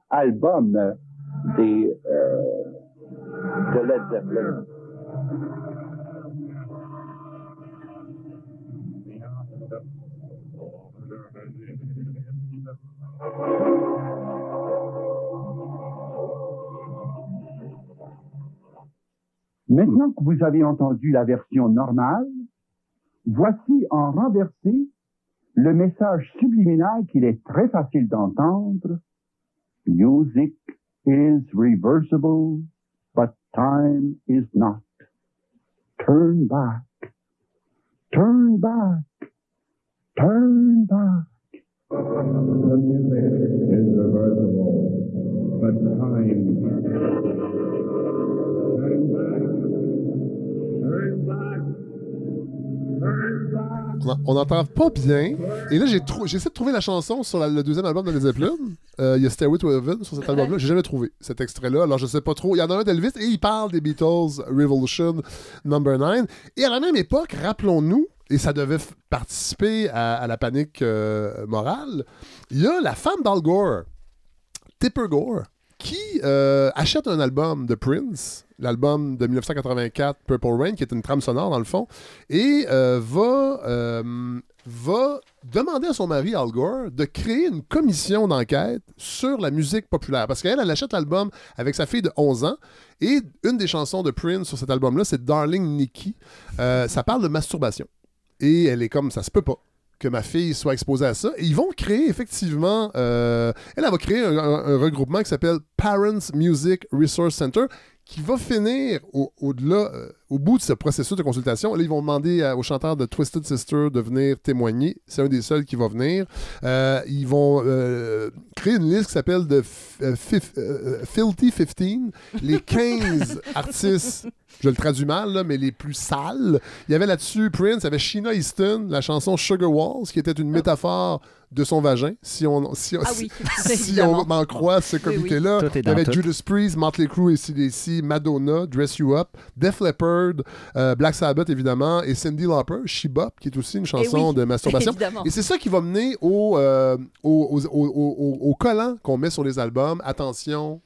album de Led Zeppelin. Maintenant que vous avez entendu la version normale, voici en renversé le message subliminal qu'il est très facile d'entendre. Music is reversible, but time is not. Turn back, turn back, turn back. The music is reversible, but time. Turn back, turn back, turn back. On n'entend pas bien. Et là, j'essaie de trouver la chanson sur le 2e album de Led Zeppelin. Il y a Stairway to Heaven sur cet album-là. J'ai jamais trouvé cet extrait-là. Alors, je sais pas trop. Il y en a un d'Elvis et il parle des Beatles Revolution No. 9. Et à la même époque, rappelons-nous, et ça devait participer à la panique morale, il y a la femme d'Al Gore, Tipper Gore, qui achète un album de Prince, l'album de 1984, Purple Rain, qui est une trame sonore dans le fond, et va demander à son mari, Al Gore, de créer une commission d'enquête sur la musique populaire. Parce qu'elle achète l'album avec sa fille de 11 ans, et une des chansons de Prince sur cet album-là, c'est Darling Nikki. Ça parle de masturbation. Et elle est comme, ça se peut pas que ma fille soit exposée à ça. Et ils vont créer effectivement... elle va créer un regroupement qui s'appelle Parents Music Resource Center, qui va finir au-delà, au bout de ce processus de consultation. Là, ils vont demander au chanteur de Twisted Sister de venir témoigner. C'est un des seuls qui va venir. Ils vont créer une liste qui s'appelle Filthy 15, les 15 artistes, je le traduis mal, là, mais les plus sales. Il y avait là-dessus Prince, il y avait Sheena Easton, la chanson Sugar Walls, qui était une métaphore de son vagin, si on en croit ce communiqué-là. Oui. Il y avait Judas Priest, Motley Crue et CDC, Madonna, Dress You Up, Def Leppard, Black Sabbath évidemment, et Cyndi Lauper, She Bop, qui est aussi une chanson de masturbation. Évidemment. Et c'est ça qui va mener au collant qu'on met sur les albums. Attention.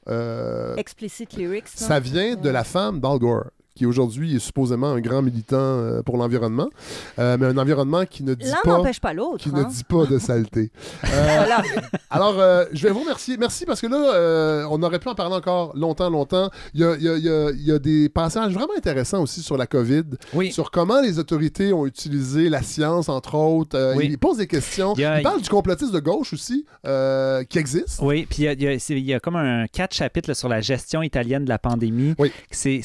Explicit lyrics. Ça vient de la femme d'Al Gore, qui aujourd'hui est supposément un grand militant pour l'environnement, mais un environnement qui ne dit L'un n'empêche pas l'autre. Qui ne dit pas de saleté. Voilà. Alors, je vais vous remercier. Merci parce que là, on aurait pu en parler encore longtemps. Il y a des passages vraiment intéressants aussi sur la COVID, sur comment les autorités ont utilisé la science, entre autres. Ils posent des questions. Ils parlent du complotisme de gauche aussi, qui existe. Oui, puis il y a comme 4 chapitres là, sur la gestion italienne de la pandémie. Oui. C'est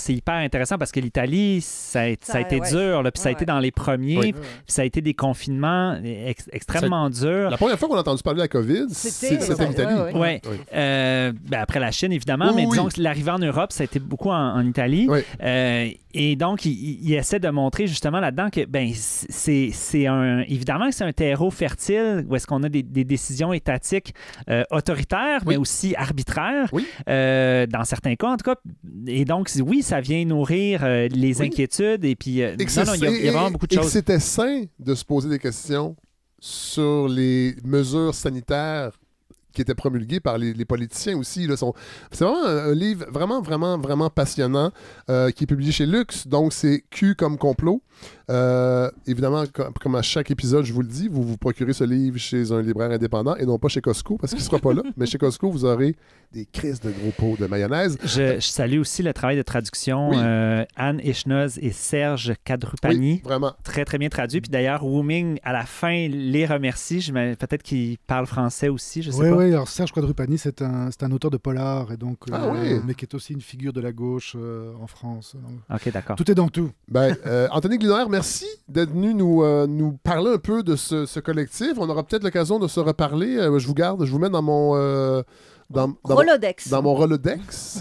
hyper intéressant parce que l'Italie, ça a été dur, puis ça a été dans les premiers, puis ça a été des confinements extrêmement durs. La première fois qu'on a entendu parler de la COVID, c'était l'Italie. Oui. Après la Chine, évidemment, mais disons que l'arrivée en Europe, ça a été beaucoup en Italie. Oui. Et donc, il essaie de montrer justement là-dedans que, évidemment que c'est un terreau fertile où est-ce qu'on a des décisions étatiques autoritaires, mais aussi arbitraires, dans certains cas en tout cas. Et donc, oui, ça vient nourrir les inquiétudes et puis il y a vraiment beaucoup de choses. Et que c'était sain de se poser des questions sur les mesures sanitaires qui étaient promulguées par les politiciens aussi. C'est vraiment un livre vraiment passionnant qui est publié chez Lux. Donc, c'est Q comme complot. Évidemment, comme à chaque épisode, je vous le dis, vous vous procurez ce livre chez un libraire indépendant et non pas chez Costco parce qu'il ne sera pas là. Mais chez Costco, vous aurez des crises de gros pots de mayonnaise. Je salue aussi le travail de traduction. Anne Ishnoz et Serge Kadrupani. Oui, vraiment. Très, très bien traduit. Puis d'ailleurs, Wu-Ming, à la fin, les remercie. Peut-être qu'il parle français aussi, je sais pas. Oui, alors Serge Kadrupani, c'est un auteur de polar, et donc, mais qui est aussi une figure de la gauche en France. Donc, OK, d'accord. Tout est dans tout. Anthony Glunaire, merci d'être venu nous parler un peu de ce collectif. On aura peut-être l'occasion de se reparler. Je vous mets dans mon... Rolodex. Dans mon Rolodex.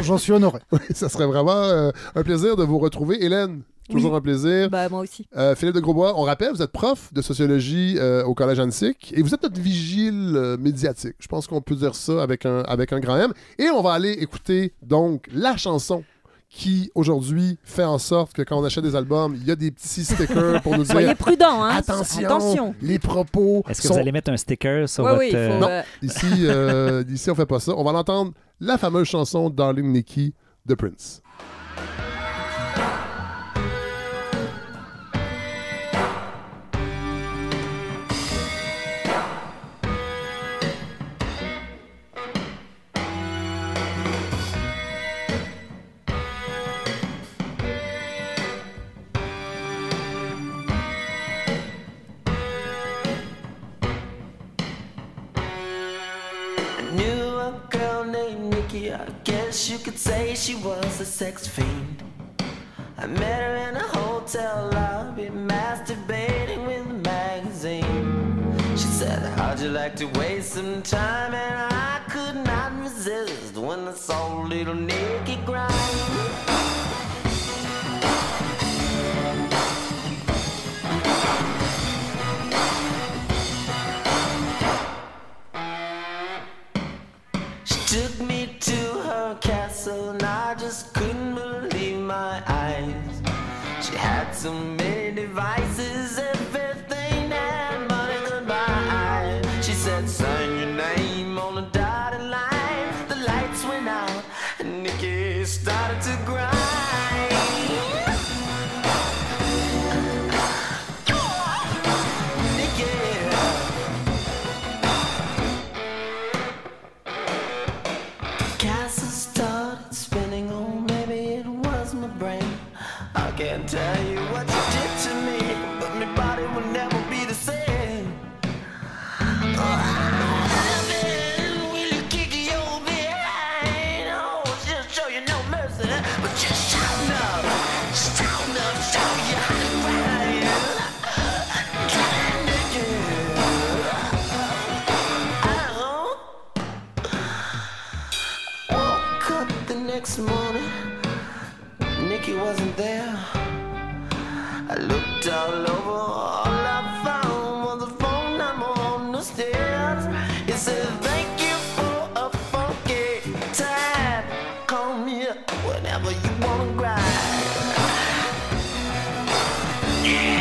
J'en suis honoré. Oui, ça serait vraiment un plaisir de vous retrouver. Hélène, toujours un plaisir. Moi aussi. Philippe de Grosbois, on rappelle, vous êtes prof de sociologie au Collège Annecy et vous êtes notre vigile médiatique. Je pense qu'on peut dire ça avec un grand M. Et on va aller écouter donc la chanson qui, aujourd'hui, fait en sorte que quand on achète des albums, il y a des petits stickers pour nous dire... Soyez prudents, hein? Attention, les propos... Est-ce que vous allez mettre un sticker sur votre... Non, ici, on fait pas ça. On va l'entendre, la fameuse chanson Darling Nikki de Prince. I guess you could say she was a sex fiend. I met her in a hotel lobby, masturbating with a magazine. She said, how'd you like to waste some time? And I could not resist when I saw little Nikki grind. Took me to her castle and I just couldn't believe my eyes. She had so many devices, everything that money could buy. She said, sign your name on the dotted line. The to grind. I can't tell you what you did to me, but my body will never be the same. Will you kick your behind? Oh, just show you no mercy, but just shout enough, show you how to grind. I woke up the next morning, Nikki wasn't there. I looked all over, all I found was a phone number on the stairs. It said, thank you for a funky time. Call me up whenever you wanna grind. Yeah.